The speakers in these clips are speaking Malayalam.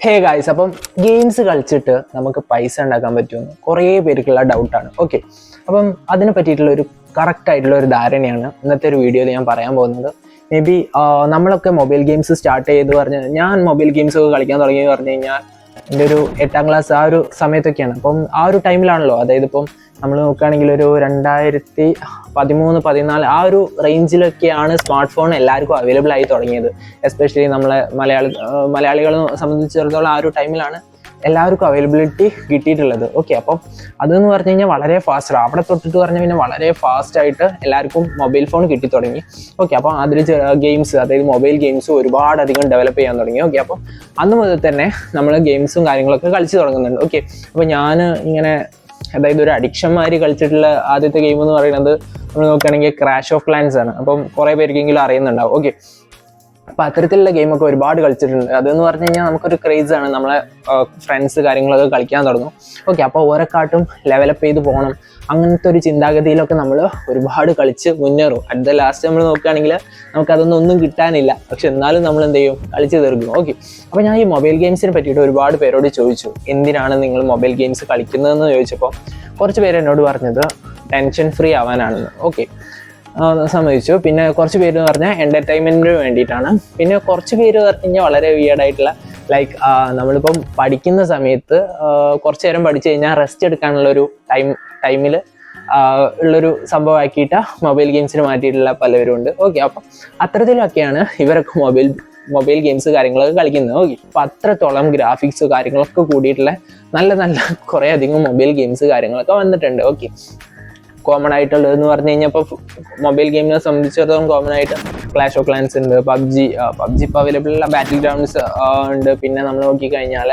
ഹേ ഗായ്സ്, അപ്പം ഗെയിംസ് കളിച്ചിട്ട് നമുക്ക് പൈസ ഉണ്ടാക്കാൻ പറ്റുമെന്ന് കുറേ പേർക്കുള്ള ഡൗട്ടാണ്. ഓക്കെ, അപ്പം അതിനെ പറ്റിയിട്ടുള്ള ഒരു കറക്റ്റ് ആയിട്ടുള്ള ഒരു ധാരണയാണ് ഇന്നത്തെ ഒരു വീഡിയോയിൽ ഞാൻ പറയാൻ പോകുന്നത്. മേ ബി നമ്മളൊക്കെ മൊബൈൽ ഗെയിംസ് സ്റ്റാർട്ട് ചെയ്ത് ഞാൻ മൊബൈൽ ഗെയിംസ് ഒക്കെ കളിക്കാൻ തുടങ്ങി പറഞ്ഞു കഴിഞ്ഞാൽ എൻ്റെ ഒരു 8ാം ക്ലാസ് ആ ഒരു സമയത്തൊക്കെയാണ്. അപ്പം ആ ഒരു ടൈമിലാണല്ലോ, അതായത് ഇപ്പം നമ്മൾ നോക്കുകയാണെങ്കിൽ ഒരു 2013-14 ആ ഒരു റേഞ്ചിലൊക്കെയാണ് സ്മാർട്ട് ഫോൺ എല്ലാവർക്കും അവൈലബിൾ ആയി തുടങ്ങിയത്. എസ്പെഷ്യലി നമ്മളെ മലയാളികളെ സംബന്ധിച്ചിടത്തോളം ആ ഒരു ടൈമിലാണ് എല്ലാവർക്കും അവൈലബിലിറ്റി കിട്ടിയിട്ടുള്ളത്. ഓക്കെ, അപ്പം അതെന്ന് പറഞ്ഞു കഴിഞ്ഞാൽ വളരെ ഫാസ്റ്റ്, അവിടെ തൊട്ടിട്ട് പറഞ്ഞാൽ പിന്നെ വളരെ ഫാസ്റ്റ് ആയിട്ട് എല്ലാവർക്കും മൊബൈൽ ഫോൺ കിട്ടി തുടങ്ങി. ഓക്കെ, അപ്പം അതിൽ ഗെയിംസ്, അതായത് മൊബൈൽ ഗെയിംസ് ഒരുപാടധികം ഡെവലപ്പ് ചെയ്യാൻ തുടങ്ങി. ഓക്കെ, അപ്പം അന്ന് മുതൽ തന്നെ നമ്മൾ ഗെയിംസും കാര്യങ്ങളൊക്കെ കളിച്ച് തുടങ്ങുന്നുണ്ട്. ഓക്കെ, അപ്പോൾ ഞാൻ ഇങ്ങനെ അതായത് ഒരു അഡിക്ഷന്മാർ കളിച്ചിട്ടുള്ള ആദ്യത്തെ ഗെയിം എന്ന് പറയുന്നത് നമ്മൾ നോക്കുകയാണെങ്കിൽ ക്രാഷ് ഓഫ് ക്ലാൻസ് ആണ്. അപ്പം കുറേ പേർക്കെങ്കിലും അറിയുന്നുണ്ടാവും. ഓക്കെ, അപ്പം അത്തരത്തിലുള്ള ഗെയിമൊക്കെ ഒരുപാട് കളിച്ചിട്ടുണ്ട്. അതെന്ന് പറഞ്ഞു കഴിഞ്ഞാൽ നമുക്കൊരു ക്രേസാണ്, നമ്മളെ ഫ്രണ്ട്സ് കാര്യങ്ങളൊക്കെ കളിക്കാൻ തുടങ്ങും. ഓക്കെ, അപ്പോൾ ഓരോക്കാട്ടും ലെവലപ്പ് ചെയ്ത് പോകണം, അങ്ങനത്തെ ഒരു ചിന്താഗതിയിലൊക്കെ നമ്മൾ ഒരുപാട് കളിച്ച് മുന്നേറും. അറ്റ് ദ ലാസ്റ്റ് നമ്മൾ നോക്കുകയാണെങ്കിൽ നമുക്കതൊന്നും കിട്ടാനില്ല, പക്ഷെ എന്നാലും നമ്മൾ എന്ത് ചെയ്യും, കളിച്ച് തീർക്കും. ഓക്കെ, അപ്പോൾ ഞാൻ ഈ മൊബൈൽ ഗെയിംസിനെ പറ്റിയിട്ട് ഒരുപാട് പേരോട് ചോദിച്ചു, എന്തിനാണ് നിങ്ങൾ മൊബൈൽ ഗെയിംസ് കളിക്കുന്നതെന്ന് ചോദിച്ചപ്പോൾ കുറച്ച് പേര് എന്നോട് പറഞ്ഞത് ടെൻഷൻ ഫ്രീ ആവാനാണെന്ന്. ഓക്കെ, സമ്മതിച്ചു. പിന്നെ കുറച്ച് പേര് എന്ന് പറഞ്ഞാൽ എൻ്റർടൈൻമെൻറ്റിന് വേണ്ടിയിട്ടാണ്. പിന്നെ കുറച്ച് പേര് പറഞ്ഞു കഴിഞ്ഞാൽ വളരെ വിയേർഡായിട്ടുള്ള, ലൈക്ക് നമ്മളിപ്പം പഠിക്കുന്ന സമയത്ത് കുറച്ച് നേരം പഠിച്ചു കഴിഞ്ഞാൽ റെസ്റ്റ് എടുക്കാനുള്ളൊരു ടൈമിൽ ഉള്ളൊരു സംഭവമാക്കിയിട്ട് മൊബൈൽ ഗെയിംസിന് മാറ്റിയിട്ടുള്ള പലവരും ഉണ്ട്. ഓക്കെ, അപ്പം അത്തരത്തിലൊക്കെയാണ് ഇവരൊക്കെ മൊബൈൽ ഗെയിംസ് കാര്യങ്ങളൊക്കെ കളിക്കുന്നത്. ഓക്കെ, അപ്പം അത്രത്തോളം ഗ്രാഫിക്സ് കാര്യങ്ങളൊക്കെ കൂടിയിട്ടുള്ള നല്ല കുറേ അധികം മൊബൈൽ ഗെയിംസ് കാര്യങ്ങളൊക്കെ വന്നിട്ടുണ്ട്. ഓക്കെ, കോമൺ ആയിട്ടുള്ളതെന്ന് പറഞ്ഞു കഴിഞ്ഞാൽ ഇപ്പോൾ മൊബൈൽ ഗെയിമിനെ സംബന്ധിച്ചിടത്തോളം കോമൺ ആയിട്ട് ക്ലാഷ് ഓഫ് ക്ലാൻസ് ഉണ്ട്, പബ്ജി ഇപ്പോൾ അവൈലബിൾ ഉള്ള ബാറ്റിൽ ഗ്രൗണ്ട്സ് ഉണ്ട്. പിന്നെ നമ്മൾ നോക്കിക്കഴിഞ്ഞാൽ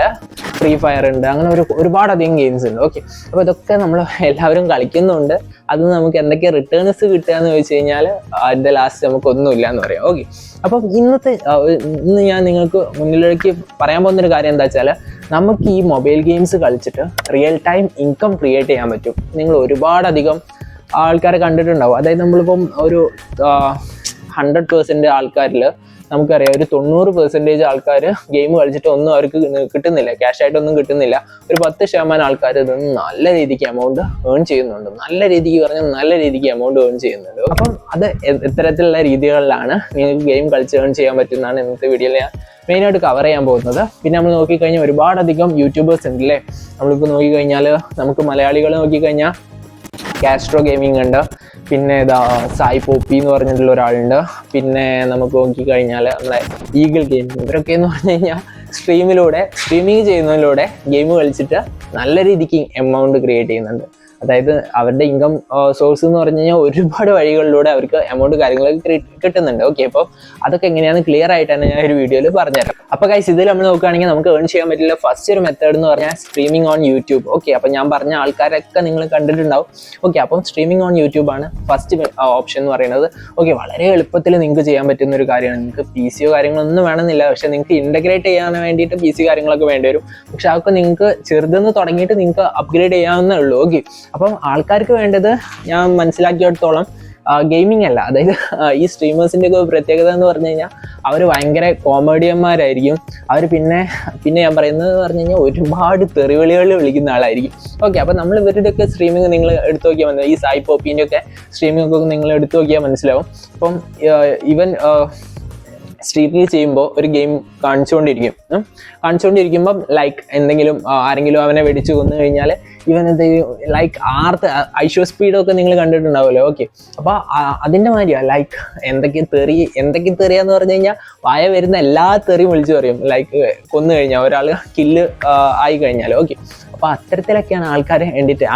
ഫ്രീ ഫയർ ഉണ്ട്. അങ്ങനെ ഒരുപാടധികം ഗെയിംസ് ഉണ്ട്. ഓക്കെ, അപ്പോൾ ഇതൊക്കെ നമ്മൾ എല്ലാവരും കളിക്കുന്നുണ്ട്. അത് നമുക്ക് എന്തൊക്കെ റിട്ടേൺസ് കിട്ടുക എന്ന് ചോദിച്ചു കഴിഞ്ഞാൽ അതിൻ്റെ ലാസ്റ്റ് നമുക്കൊന്നുമില്ല എന്ന് പറയാം. ഓക്കെ, അപ്പം ഇന്ന് ഞാൻ നിങ്ങൾക്ക് മുന്നിലേക്ക് പറയാൻ പോകുന്നൊരു കാര്യം എന്താ വെച്ചാൽ, നമുക്ക് ഈ മൊബൈൽ ഗെയിംസ് കളിച്ചിട്ട് റിയൽ ടൈം ഇൻകം ക്രിയേറ്റ് ചെയ്യാൻ പറ്റും. നിങ്ങൾ ഒരുപാടധികം ആൾക്കാരെ കണ്ടിട്ടുണ്ടാവും. അതായത് നമ്മളിപ്പം ഒരു 100% ആൾക്കാരിൽ നമുക്കറിയാം ഒരു 90% ആൾക്കാർ ഗെയിം കളിച്ചിട്ട് ഒന്നും അവർക്ക് കിട്ടുന്നില്ല, ക്യാഷായിട്ടൊന്നും കിട്ടുന്നില്ല. ഒരു 10% ആൾക്കാർ ഇതൊന്നും നല്ല രീതിക്ക് എമൗണ്ട് ഏൺ ചെയ്യുന്നുണ്ട്. നല്ല രീതിക്ക് പറഞ്ഞാൽ നല്ല രീതിക്ക് എമൗണ്ട് ഏൺ ചെയ്യുന്നുണ്ട്. അപ്പം അത് ഇത്തരത്തിലുള്ള രീതികളിലാണ് നിങ്ങൾക്ക് ഗെയിം കളിച്ച് ഏൺ ചെയ്യാൻ പറ്റുന്നതാണ് ഇന്നത്തെ വീഡിയോയിൽ ഞാൻ മെയിനായിട്ട് കവർ ചെയ്യാൻ പോകുന്നത്. പിന്നെ നമ്മൾ നോക്കിക്കഴിഞ്ഞാൽ ഒരുപാടധികം യൂട്യൂബേഴ്സ് ഉണ്ട് അല്ലേ. നമ്മളിപ്പോൾ നോക്കിക്കഴിഞ്ഞാൽ നമുക്ക് മലയാളികൾ നോക്കിക്കഴിഞ്ഞാൽ കാസ്ട്രോ ഗെയിമിംഗ് ഉണ്ട്, പിന്നെ സായി പോപ്പി എന്ന് പറഞ്ഞിട്ടുള്ള ഒരാളുണ്ട്. പിന്നെ നമുക്ക് നോക്കിക്കഴിഞ്ഞാൽ നമ്മളെ ഈഗിൾ ഗെയിമിംഗ്, ഇവരൊക്കെ എന്ന് പറഞ്ഞു കഴിഞ്ഞാൽ സ്ട്രീമിങ് ചെയ്യുന്നതിലൂടെ ഗെയിം കളിച്ചിട്ട് നല്ല രീതിക്ക് എമൗണ്ട് ക്രിയേറ്റ് ചെയ്യുന്നുണ്ട്. അതായത് അവരുടെ ഇൻകം സോഴ്സ് എന്ന് പറഞ്ഞു കഴിഞ്ഞാൽ ഒരുപാട് വഴികളിലൂടെ അവർക്ക് എമൗണ്ട് കാര്യങ്ങളൊക്കെ കിട്ടുന്നുണ്ട്. ഓക്കെ, അപ്പോൾ അതൊക്കെ എങ്ങനെയാണെന്ന് ക്ലിയർ ആയിട്ട് തന്നെ ഞാൻ ഒരു വീഡിയോയിൽ പറഞ്ഞുതരാം. അപ്പോൾ ഗൈസ്, ഇതിൽ നമ്മൾ നോക്കുകയാണെങ്കിൽ നമുക്ക് ഏൺ ചെയ്യാൻ പറ്റില്ല ഫസ്റ്റ് ഒരു മെത്തേഡ് എന്ന് പറഞ്ഞാൽ സ്ട്രീമിംഗ് ഓൺ യൂട്യൂബ്. ഓക്കെ, അപ്പോൾ ഞാൻ പറഞ്ഞ ആൾക്കാരൊക്കെ നിങ്ങൾ കണ്ടിട്ടുണ്ടാവും. ഓക്കെ, അപ്പം സ്ട്രീമിംഗ് ഓൺ യൂട്യൂബാണ് ഫസ്റ്റ് ഓപ്ഷൻ എന്ന് പറയുന്നത്. ഓക്കെ, വളരെ എളുപ്പത്തിൽ നിങ്ങൾക്ക് ചെയ്യാൻ പറ്റുന്ന ഒരു കാര്യമാണ്. നിങ്ങൾക്ക് PC കാര്യങ്ങളൊന്നും വേണമെന്നില്ല, പക്ഷെ നിങ്ങൾക്ക് ഇൻ്റഗ്രേറ്റ് ചെയ്യാൻ വേണ്ടിയിട്ട് PC കാര്യങ്ങളൊക്കെ വേണ്ടി വരും. പക്ഷെ അതൊക്കെ നിങ്ങൾക്ക് ചെറുതെന്ന് തുടങ്ങിയിട്ട് നിങ്ങൾക്ക് അപ്ഗ്രേഡ് ചെയ്യാവുന്നേ ഉള്ളൂ. ഓക്കെ, അപ്പം ആൾക്കാർക്ക് വേണ്ടത് ഞാൻ മനസ്സിലാക്കിയിടത്തോളം ഗെയിമിംഗ് അല്ല. അതായത് ഈ സ്ട്രീമേഴ്സിൻ്റെ ഒക്കെ പ്രത്യേകത എന്ന് പറഞ്ഞു കഴിഞ്ഞാൽ അവർ ഭയങ്കര കോമഡിയന്മാരായിരിക്കും. അവർ പിന്നെ ഞാൻ പറയുന്നത് പറഞ്ഞു കഴിഞ്ഞാൽ ഒരുപാട് തെറിവിളികൾ വിളിക്കുന്ന ആളായിരിക്കും. ഓക്കെ, അപ്പോൾ നമ്മൾ ഇവരുടെയൊക്കെ സ്ട്രീമിംഗ് നിങ്ങൾ എടുത്തു നോക്കിയാൽ മനസ്സിലാവും. ഈ സായി പോപ്പീൻ്റെ ഒക്കെ സ്ട്രീമിംഗ് ഒക്കെ നിങ്ങൾ എടുത്തു നോക്കിയാൽ മനസ്സിലാവും. അപ്പം ഇവൻ സ്ട്രീമിംഗ് ചെയ്യുമ്പോൾ ഒരു ഗെയിം കാണിച്ചുകൊണ്ടിരിക്കുമ്പം ലൈക്ക് എന്തെങ്കിലും ആരെങ്കിലും അവനെ വെടിച്ചു കൊന്നു കഴിഞ്ഞാൽ ഇവൻ എന്ത് ചെയ്യും, ലൈക്ക് ഐഷോ സ്പീഡൊക്കെ നിങ്ങൾ കണ്ടിട്ടുണ്ടാവുമല്ലോ. ഓക്കെ, അപ്പോൾ അതിൻ്റെ മാതിരിയാണ്. ലൈക്ക് എന്തൊക്കെ തെറിയാന്ന് പറഞ്ഞു കഴിഞ്ഞാൽ വായ വരുന്ന എല്ലാ തെറിയും വിളിച്ചു പറയും. ലൈക്ക് കൊന്നു കഴിഞ്ഞാൽ ഒരാൾ കില്ല് ആയി കഴിഞ്ഞാൽ. ഓക്കെ, അപ്പോൾ അത്തരത്തിലൊക്കെയാണ്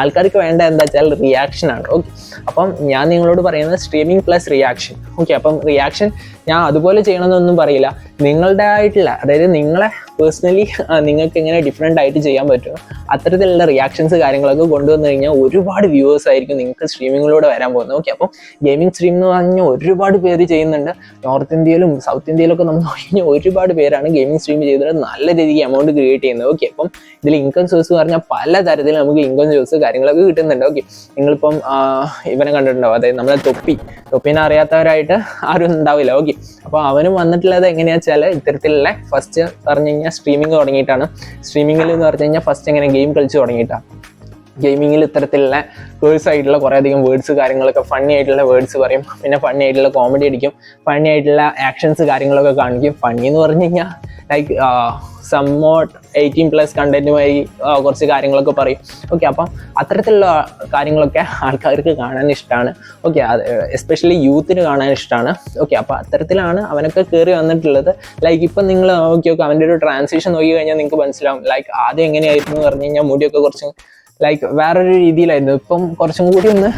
ആൾക്കാർക്ക് വേണ്ട എന്താ വെച്ചാൽ റിയാക്ഷനാണ്. ഓക്കെ, അപ്പം ഞാൻ നിങ്ങളോട് പറയുന്നത് സ്ട്രീമിംഗ് പ്ലസ് റിയാക്ഷൻ. ഓക്കെ, അപ്പം റിയാക്ഷൻ ഞാൻ അതുപോലെ ചെയ്യണമെന്നൊന്നും പറയില്ല. നിങ്ങളുടെ ആയിട്ടുള്ള, അതായത് നിങ്ങളെ പേഴ്സണലി നിങ്ങൾക്ക് എങ്ങനെ ഡിഫറെൻ്റ് ആയിട്ട് ചെയ്യാൻ പറ്റുമോ അത്തരത്തിലുള്ള റിയാക്ഷൻസ് കാര്യങ്ങളൊക്കെ കൊണ്ടുവന്നു കഴിഞ്ഞാൽ ഒരുപാട് വ്യൂവേഴ്സ് ആയിരിക്കും നിങ്ങൾക്ക് സ്ട്രീമിങ്ങിലൂടെ വരാൻ പോകുന്നത്. ഓക്കെ, അപ്പം ഗെയിമിംഗ് സ്ട്രീം എന്ന് പറഞ്ഞാൽ ഒരുപാട് പേര് ചെയ്യുന്നുണ്ട്. നോർത്ത് ഇന്ത്യയിലും സൗത്ത് ഇന്ത്യയിലൊക്കെ നമ്മൾ കഴിഞ്ഞാൽ ഒരുപാട് പേരാണ് ഗെയിമിംഗ് സ്ട്രീം ചെയ്തിട്ട് നല്ല രീതിക്ക് എമൗണ്ട് ക്രിയേറ്റ് ചെയ്യുന്നത്. ഓക്കെ, അപ്പം ഇതിൽ ഇൻകം സോഴ്സ് പറഞ്ഞാൽ പല തരത്തിൽ നമുക്ക് ഇൻകം സോഴ്സ് കാര്യങ്ങളൊക്കെ കിട്ടുന്നുണ്ട്. ഓക്കെ, നിങ്ങളിപ്പം ഇവനെ കണ്ടിട്ടുണ്ടാവും, അതായത് നമ്മളെ തൊപ്പിനെ അറിയാത്തവരായിട്ട് ആരും ഉണ്ടാവില്ല. ഓക്കെ, അപ്പോൾ അവനും വന്നിട്ടുള്ളത് എങ്ങനെയാ വെച്ചാൽ ഇത്തരത്തിലുള്ള ഫസ്റ്റ് പറഞ്ഞു കഴിഞ്ഞാൽ കഴിഞ്ഞാൽ സ്ട്രീമിംഗ് തുടങ്ങിയിട്ടാണ്. സ്ട്രീമിങ്ങിൽ എന്ന് പറഞ്ഞു കഴിഞ്ഞാൽ ഫസ്റ്റ് എങ്ങനെ ഗെയിം കളിച്ച് തുടങ്ങിയിട്ടാണ്. ഗെയിമിങ്ങിൽ ഇത്തരത്തിലുള്ള വേർഡ്സ് ആയിട്ടുള്ള കുറേ അധികം വേർഡ്സ് കാര്യങ്ങളൊക്കെ ഫണ്ണി ആയിട്ടുള്ള വേർഡ്സ് പറയും, പിന്നെ ഫണ്ണി ആയിട്ടുള്ള കോമഡി അടിക്കും, ഫണ്ണി ആയിട്ടുള്ള ആക്ഷൻസ് കാര്യങ്ങളൊക്കെ കാണിക്കും. ഫണ്ണി എന്ന് പറഞ്ഞു കഴിഞ്ഞാൽ ലൈക്ക് സംവോട്ട് 18+ കണ്ടന്റുമായി കുറച്ച് കാര്യങ്ങളൊക്കെ പറയും. ഓക്കെ, അപ്പം അത്തരത്തിലുള്ള കാര്യങ്ങളൊക്കെ ആൾക്കാർക്ക് കാണാൻ ഇഷ്ടമാണ്. ഓക്കെ, എസ്പെഷ്യലി യൂത്തിന് കാണാൻ ഇഷ്ടമാണ്. ഓക്കെ, അപ്പോൾ അത്തരത്തിലാണ് അവനൊക്കെ കയറി വന്നിട്ടുള്ളത്. ലൈക്ക് ഇപ്പം നിങ്ങൾ നോക്കി നോക്കുക, അവൻ്റെ ഒരു ട്രാൻസിഷൻ നോക്കി കഴിഞ്ഞാൽ നിങ്ങൾക്ക് മനസ്സിലാവും. ലൈക്ക് ആദ്യം എങ്ങനെയായിരുന്നു എന്ന് പറഞ്ഞു കഴിഞ്ഞാൽ മുടിയൊക്കെ കുറച്ച് ലൈക്ക് വേറൊരു രീതിയിലായിരുന്നു. ഇപ്പം കുറച്ചും കൂടി ഒന്ന്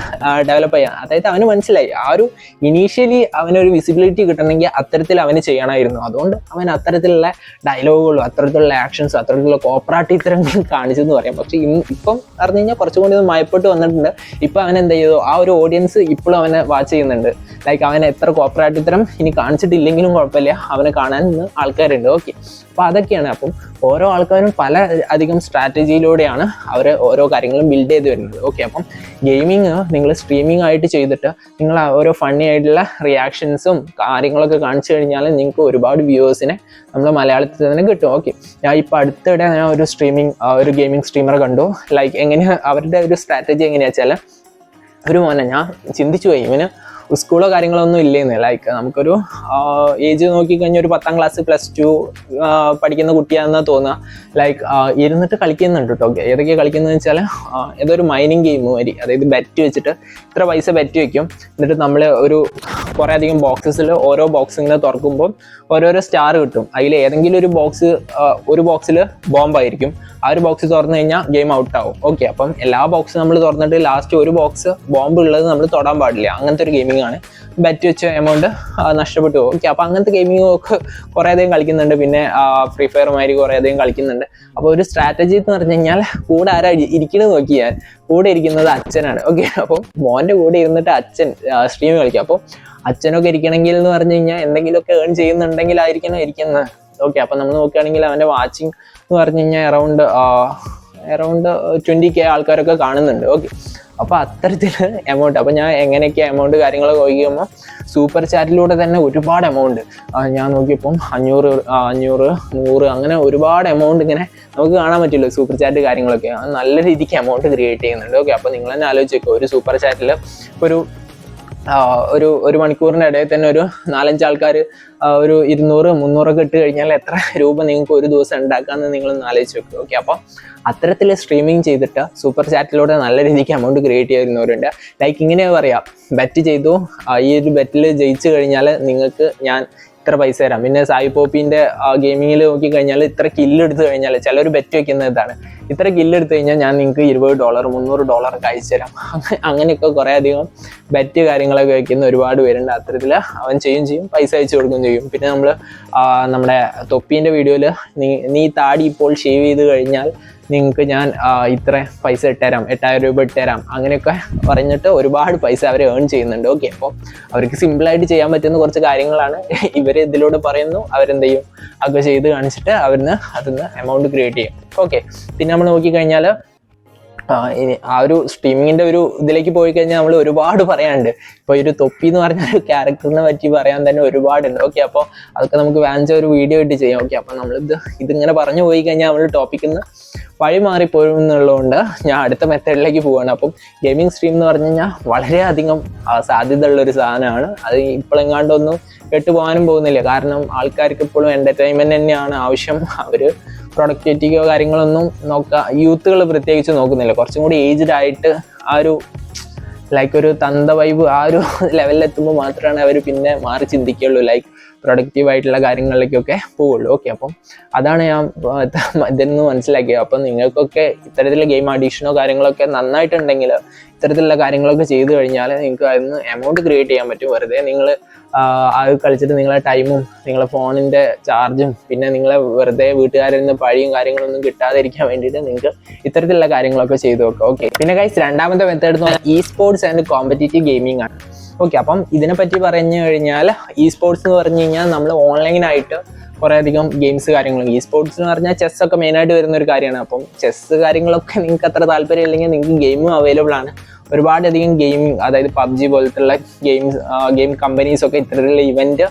ഡെവലപ്പ് ചെയ്യാം. അതായത് അവന് മനസ്സിലായി ആ ഒരു ഇനീഷ്യലി അവനൊരു വിസിബിലിറ്റി കിട്ടണമെങ്കിൽ അത്തരത്തിൽ അവന് ചെയ്യണമായിരുന്നു. അതുകൊണ്ട് അവൻ അത്തരത്തിലുള്ള ഡയലോഗുകളും അത്തരത്തിലുള്ള ആക്ഷൻസും അത്തരത്തിലുള്ള കോപ്പറേറ്റീവ് തരങ്ങളും കാണിച്ചെന്ന് പറയാം. പക്ഷേ ഇപ്പം പറഞ്ഞു കഴിഞ്ഞാൽ കുറച്ചും കൂടി ഒന്ന് മയപ്പെട്ട് വന്നിട്ടുണ്ട്. ഇപ്പം അവൻ എന്ത് ചെയ്തു, ആ ഒരു ഓഡിയൻസ് ഇപ്പോഴും അവനെ വാച്ച് ചെയ്യുന്നുണ്ട്. ലൈക്ക് അവൻ എത്ര കോപ്പറേറ്റീവ് തരം ഇനി കാണിച്ചിട്ടില്ലെങ്കിലും കുഴപ്പമില്ല, അവനെ കാണാൻ ആൾക്കാരുണ്ട്. ഓക്കെ, അപ്പോൾ അതൊക്കെയാണ്. അപ്പം ഓരോ ആൾക്കാരും പല അധികം സ്ട്രാറ്റജിയിലൂടെയാണ് അവർ ഓരോ കാര്യങ്ങളും ബിൽഡ് ചെയ്ത് വരുന്നത്. ഓക്കെ, അപ്പം ഗെയിമിങ് നിങ്ങൾ സ്ട്രീമിംഗ് ആയിട്ട് ചെയ്തിട്ട് നിങ്ങൾ ഓരോ ഫണ്ണി ആയിട്ടുള്ള റിയാക്ഷൻസും കാര്യങ്ങളൊക്കെ കാണിച്ചു കഴിഞ്ഞാൽ നിങ്ങൾക്ക് ഒരുപാട് വ്യൂവേഴ്സിനെ നമ്മൾ മലയാളത്തിൽ തന്നെ കിട്ടും. ഓക്കെ, ഞാൻ ഇപ്പോൾ അടുത്തിടെ ഞാൻ ഒരു ഗെയിമിംഗ് സ്ട്രീമറെ കണ്ടു. ലൈക്ക് എങ്ങനെയാണ് അവരുടെ ഒരു സ്ട്രാറ്റജി എങ്ങനെയാണെന്ന് വെച്ചാൽ, ഒരു മോനെ ഞാൻ ചിന്തിച്ചു പോയി, ഇവന് സ്കൂളോ കാര്യങ്ങളൊന്നും ഇല്ലേന്ന്. ലൈക്ക് നമുക്കൊരു ഏജ് നോക്കിക്കഴിഞ്ഞാൽ ഒരു 10ാം ക്ലാസ് +2 പഠിക്കുന്ന കുട്ടിയാണെന്നാ തോന്നുക. ലൈക്ക് ഇരുന്നിട്ട് കളിക്കുന്നുണ്ട് കേട്ടോ. ഏതൊക്കെയാണ് കളിക്കുന്നതെന്ന് വെച്ചാൽ ഏതൊരു മൈനിങ് ഗെയിം വരി, അതായത് ബെറ്റ് വെച്ചിട്ട് ഇത്ര പൈസ ബെറ്റ് വെക്കും. എന്നിട്ട് നമ്മൾ കുറേ അധികം ബോക്സസിൽ ഓരോ ബോക്സ് ഇങ്ങനെ തുറക്കുമ്പോൾ ഓരോരോ സ്റ്റാർ കിട്ടും. അതിൽ ഏതെങ്കിലും ഒരു ബോക്സിൽ ബോംബായിരിക്കും. ആ ഒരു ബോക്സ് തുറന്നു കഴിഞ്ഞാൽ ഗെയിം ഔട്ടാവും. ഓക്കെ, അപ്പം എല്ലാ ബോക്സും നമ്മൾ തുറന്നിട്ട് ലാസ്റ്റ് ഒരു ബോക്സ് ബോംബ് ഉള്ളത് നമ്മൾ തൊടാൻ പാടില്ല. അങ്ങനത്തെ ഒരു ഗെയിമിംഗ് ആണ്. ബെറ്റ് വെച്ച എമൗണ്ട് നഷ്ടപ്പെട്ടു പോകും. ഓക്കെ, അപ്പോൾ അങ്ങനത്തെ ഗെയിമിംഗ് ഒക്കെ കുറേ അധികം കളിക്കുന്നുണ്ട്. പിന്നെ ഫ്രീ ഫയർ മാതിരി കുറേ അധികം കളിക്കുന്നുണ്ട്. അപ്പോൾ ഒരു സ്ട്രാറ്റജി എന്ന് പറഞ്ഞു കഴിഞ്ഞാൽ കൂടെ ആരാ ഇരിക്കണമെന്ന് നോക്കിയാൽ കൂടെ ഇരിക്കുന്നത് അച്ഛനാണ്. ഓക്കെ, അപ്പം മോൻ്റെ കൂടെ ഇരുന്നിട്ട് അച്ഛൻ സ്ട്രീം കളിക്കുക. അപ്പോൾ അച്ഛനൊക്കെ ഇരിക്കണമെങ്കിൽ എന്ന് പറഞ്ഞു കഴിഞ്ഞാൽ എന്തെങ്കിലുമൊക്കെ ഏൺ ചെയ്യുന്നുണ്ടെങ്കിലായിരിക്കണം ഇരിക്കുന്നത്. ഓക്കെ, അപ്പം നമ്മൾ നോക്കുകയാണെങ്കിൽ അവൻ്റെ വാച്ചിങ് എന്ന് പറഞ്ഞു കഴിഞ്ഞാൽ അറൗണ്ട് 20K ആൾക്കാരൊക്കെ കാണുന്നുണ്ട്. ഓക്കെ, അപ്പോൾ അത്തരത്തിൽ എമൗണ്ട്. അപ്പോൾ ഞാൻ എങ്ങനെയൊക്കെ എമൗണ്ട് കാര്യങ്ങളൊക്കെ നോക്കിക്കുമ്പോൾ സൂപ്പർ ചാറ്റിലൂടെ തന്നെ ഒരുപാട് എമൗണ്ട് ഞാൻ നോക്കിയപ്പം 500, 100 അങ്ങനെ ഒരുപാട് എമൗണ്ട് ഇങ്ങനെ നമുക്ക് കാണാൻ പറ്റില്ല. സൂപ്പർ ചാറ്റ് കാര്യങ്ങളൊക്കെ നല്ല രീതിക്ക് എമൗണ്ട് ക്രിയേറ്റ് ചെയ്യുന്നുണ്ട്. ഓക്കെ, അപ്പോൾ നിങ്ങൾ തന്നെ ആലോചിച്ച് നോക്കുക, ഒരു സൂപ്പർ ചാറ്റിൽ ഒരു മണിക്കൂറിനിടയിൽ തന്നെ ഒരു 4-5 ആൾക്കാർ ഒരു 200, 300 ഇട്ട് കഴിഞ്ഞാൽ എത്ര രൂപ നിങ്ങൾക്ക് ഒരു ദിവസം ഉണ്ടാക്കാമെന്ന് നിങ്ങളൊന്ന് ആലോചിച്ച് വെക്കുക. ഓക്കെ, അപ്പോൾ അത്തരത്തിൽ സ്ട്രീമിങ് ചെയ്തിട്ട് സൂപ്പർ ചാറ്റിലൂടെ നല്ല രീതിക്ക് എമൗണ്ട് ക്രിയേറ്റ് ചെയ്യുന്നവരുണ്ട്. ലൈക്ക് ഇങ്ങനെ പറയാം, ബെറ്റ് ചെയ്തു, ഈ ഒരു ബെറ്റിൽ ജയിച്ചു കഴിഞ്ഞാൽ നിങ്ങൾക്ക് ഞാൻ ഇത്ര പൈസ തരാം. പിന്നെ സായി പോപ്പിൻ്റെ ഗെയിമിങ്ങിൽ നോക്കിക്കഴിഞ്ഞാൽ ഇത്ര കില്ലെടുത്ത് കഴിഞ്ഞാൽ ചിലർ ബെറ്റ് വയ്ക്കുന്ന ഇതാണ്, ഇത്ര കില്ലെടുത്ത് കഴിഞ്ഞാൽ ഞാൻ നിങ്ങൾക്ക് $20, $300 ഒക്കെ അയച്ചു തരാം. അങ്ങനെയൊക്കെ കുറേ അധികം ബെറ്റ് കാര്യങ്ങളൊക്കെ വയ്ക്കുന്ന ഒരുപാട് പേരുണ്ട്. അത്തരത്തിൽ അവൻ ചെയ്യും, പൈസ അയച്ചു കൊടുക്കുകയും ചെയ്യും. പിന്നെ നമ്മൾ നമ്മുടെ തൊപ്പീൻ്റെ വീഡിയോയിൽ നീ താടി ഇപ്പോൾ ഷേവ് ചെയ്ത് കഴിഞ്ഞാൽ നിങ്ങൾക്ക് ഞാൻ ഇത്ര പൈസ ഇട്ടുതരാം, 8000 രൂപ ഇട്ടുതരാം, അങ്ങനെയൊക്കെ പറഞ്ഞിട്ട് ഒരുപാട് പൈസ അവർ ഏൺ ചെയ്യുന്നുണ്ട്. ഓക്കെ, അപ്പോൾ അവർക്ക് സിമ്പിളായിട്ട് ചെയ്യാൻ പറ്റുന്ന കുറച്ച് കാര്യങ്ങളാണ് ഇവർ ഇതിലൂടെ പറയുന്നു. അവരെന്ത് ചെയ്യും, ഒക്കെ ചെയ്ത് കാണിച്ചിട്ട് അതിന്ന് എമൗണ്ട് ക്രിയേറ്റ് ചെയ്യും. ഓക്കെ, പിന്നെ നമ്മൾ നോക്കിക്കഴിഞ്ഞാൽ ആ ഒരു സ്ട്രീമിങ്ങിൻ്റെ ഒരു ഇതിലേക്ക് പോയി കഴിഞ്ഞാൽ നമ്മൾ ഒരുപാട് പറയാനുണ്ട്. ഇപ്പോൾ ഒരു തൊപ്പി എന്ന് പറഞ്ഞ ഒരു ക്യാരക്ടറിനെ പറ്റി പറയാൻ തന്നെ ഒരുപാടുണ്ട്. ഓക്കെ, അപ്പോൾ അതൊക്കെ നമുക്ക് വാങ്ങിച്ച ഒരു വീഡിയോ ആയിട്ട് ചെയ്യാം. ഓക്കെ, അപ്പോൾ ഇതിങ്ങനെ പറഞ്ഞു പോയി കഴിഞ്ഞാൽ നമ്മൾ ടോപ്പിക്കിൽ നിന്ന് വഴി മാറിപ്പോഴും എന്നുള്ളതുകൊണ്ട് ഞാൻ അടുത്ത മെത്തേഡിലേക്ക് പോവുകയാണ്. അപ്പം ഗെയിമിംഗ് സ്ട്രീം എന്ന് പറഞ്ഞു കഴിഞ്ഞാൽ വളരെയധികം സാധ്യതയുള്ളൊരു സാധനമാണ്. അത് ഇപ്പോഴെങ്ങാണ്ടൊന്നും കെട്ടുപോകാനും പോകുന്നില്ല. കാരണം ആൾക്കാർക്ക് ഇപ്പോഴും എൻ്റർടൈൻമെൻറ്റ് തന്നെയാണ് ആവശ്യം. അവർ പ്രൊഡക്ടിവിറ്റിക്കോ കാര്യങ്ങളൊന്നും യൂത്തുകൾ പ്രത്യേകിച്ച് നോക്കുന്നില്ല. കുറച്ചും കൂടി ഏജ്ഡ് ആയിട്ട് ആ ഒരു ലൈക്ക് ഒരു തന്ത വൈബ് ആ ഒരു ലെവലിലെത്തുമ്പോൾ മാത്രമാണ് അവർ പിന്നെ മാറി ചിന്തിക്കുകയുള്ളൂ. ലൈക്ക് പ്രൊഡക്റ്റീവ് ആയിട്ടുള്ള കാര്യങ്ങളിലേക്കൊക്കെ പോവുള്ളൂ. ഓക്കെ, അപ്പം അതാണ് ഞാൻ ഇതെന്ന് മനസ്സിലാക്കിയത്. അപ്പം നിങ്ങൾക്കൊക്കെ ഇത്തരത്തിലുള്ള ഗെയിം അഡീഷനോ കാര്യങ്ങളൊക്കെ നന്നായിട്ടുണ്ടെങ്കിൽ ഇത്തരത്തിലുള്ള കാര്യങ്ങളൊക്കെ ചെയ്തു കഴിഞ്ഞാൽ നിങ്ങൾക്ക് അതിന് എമൗണ്ട് ക്രിയേറ്റ് ചെയ്യാൻ പറ്റും. വെറുതെ നിങ്ങൾ അത് കളിച്ചിട്ട് നിങ്ങളെ ടൈമും നിങ്ങളെ ഫോണിൻ്റെ ചാർജും പിന്നെ നിങ്ങളെ വെറുതെ വീട്ടുകാരിൽ നിന്ന് പഴിയും കാര്യങ്ങളൊന്നും കിട്ടാതിരിക്കാൻ വേണ്ടിയിട്ട് നിങ്ങൾക്ക് ഇത്തരത്തിലുള്ള കാര്യങ്ങളൊക്കെ ചെയ്തു വെക്കാം. ഓക്കെ, പിന്നെ ഗൈസ് രണ്ടാമത്തെ മെത്തേഡ് എന്ന് പറഞ്ഞാൽ E sports and competitive gaming ആണ്. ഓക്കെ, അപ്പം ഇതിനെപ്പറ്റി പറഞ്ഞു കഴിഞ്ഞാൽ ഇ സ്പോർട്സ് എന്ന് പറഞ്ഞു കഴിഞ്ഞാൽ നമ്മൾ ഓൺലൈനായിട്ട് കുറേ അധികം ഗെയിംസ് കാര്യങ്ങളും, ഇ സ്പോർട്സ് എന്ന് പറഞ്ഞാൽ ചെസ്സൊക്കെ മെയിനായിട്ട് വരുന്ന ഒരു കാര്യമാണ്. അപ്പം ചെസ്സ് കാര്യങ്ങളൊക്കെ നിങ്ങൾക്ക് അത്ര താല്പര്യം ഇല്ലെങ്കിൽ നിങ്ങൾക്ക് ഗെയിമും അവൈലബിൾ ആണ്. ഒരുപാടധികം ഗെയിമിംഗ്, അതായത് PUBG പോലത്തുള്ള ഗെയിം കമ്പനീസൊക്കെ ഇത്തരത്തിലുള്ള ഇവൻറ്റ്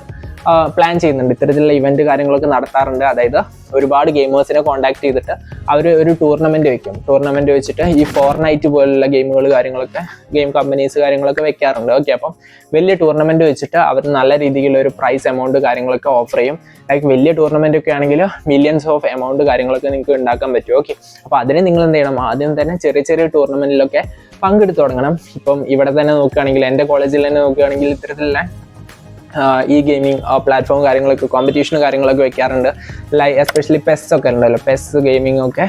പ്ലാൻ ചെയ്യുന്നുണ്ട്, ഇത്തരത്തിലുള്ള ഇവൻറ്റ് കാര്യങ്ങളൊക്കെ നടത്താറുണ്ട്. അതായത് ഒരുപാട് ഗെയിമേഴ്സിനെ കോൺടാക്ട് ചെയ്തിട്ട് അവർ ഒരു ടൂർണമെൻറ്റ് വെക്കും. ടൂർണമെൻറ്റ് വെച്ചിട്ട് ഈ ഫോർനൈറ്റ് പോലുള്ള ഗെയിമുകൾ കാര്യങ്ങളൊക്കെ ഗെയിം കമ്പനീസ് കാര്യങ്ങളൊക്കെ വെക്കാറുണ്ട്. ഓക്കെ, അപ്പം വലിയ ടൂർണമെൻറ്റ് വെച്ചിട്ട് അവർ നല്ല രീതിയിലുള്ള ഒരു പ്രൈസ് എമൗണ്ട് കാര്യങ്ങളൊക്കെ ഓഫർ ചെയ്യും. ലൈക്ക് വലിയ ടൂർണമെൻ്റ് ഒക്കെ ആണെങ്കിൽ മില്യൺസ് ഓഫ് എമൗണ്ട് കാര്യങ്ങളൊക്കെ നിങ്ങൾക്ക് ഉണ്ടാക്കാൻ പറ്റും. ഓക്കെ, അപ്പോൾ അതിന് നിങ്ങൾ എന്ത് ചെയ്യണം, ആദ്യം തന്നെ ചെറിയ ചെറിയ ടൂർണമെൻറ്റിലൊക്കെ പങ്കെടുത്ത് തുടങ്ങണം. ഇപ്പം ഇവിടെ തന്നെ നോക്കുകയാണെങ്കിൽ, എൻ്റെ കോളേജിൽ തന്നെ നോക്കുകയാണെങ്കിൽ ഇത്തരത്തിലുള്ള ഈ ഗെയിമിംഗ് പ്ലാറ്റ്ഫോം കാര്യങ്ങളൊക്കെ കോമ്പറ്റീഷൻ കാര്യങ്ങളൊക്കെ വെക്കാറുണ്ട്. എസ്പെഷ്യലി പെസ് ഒക്കെ ഉണ്ടല്ലോ, പെസ് ഗെയിമിംഗ് ഒക്കെ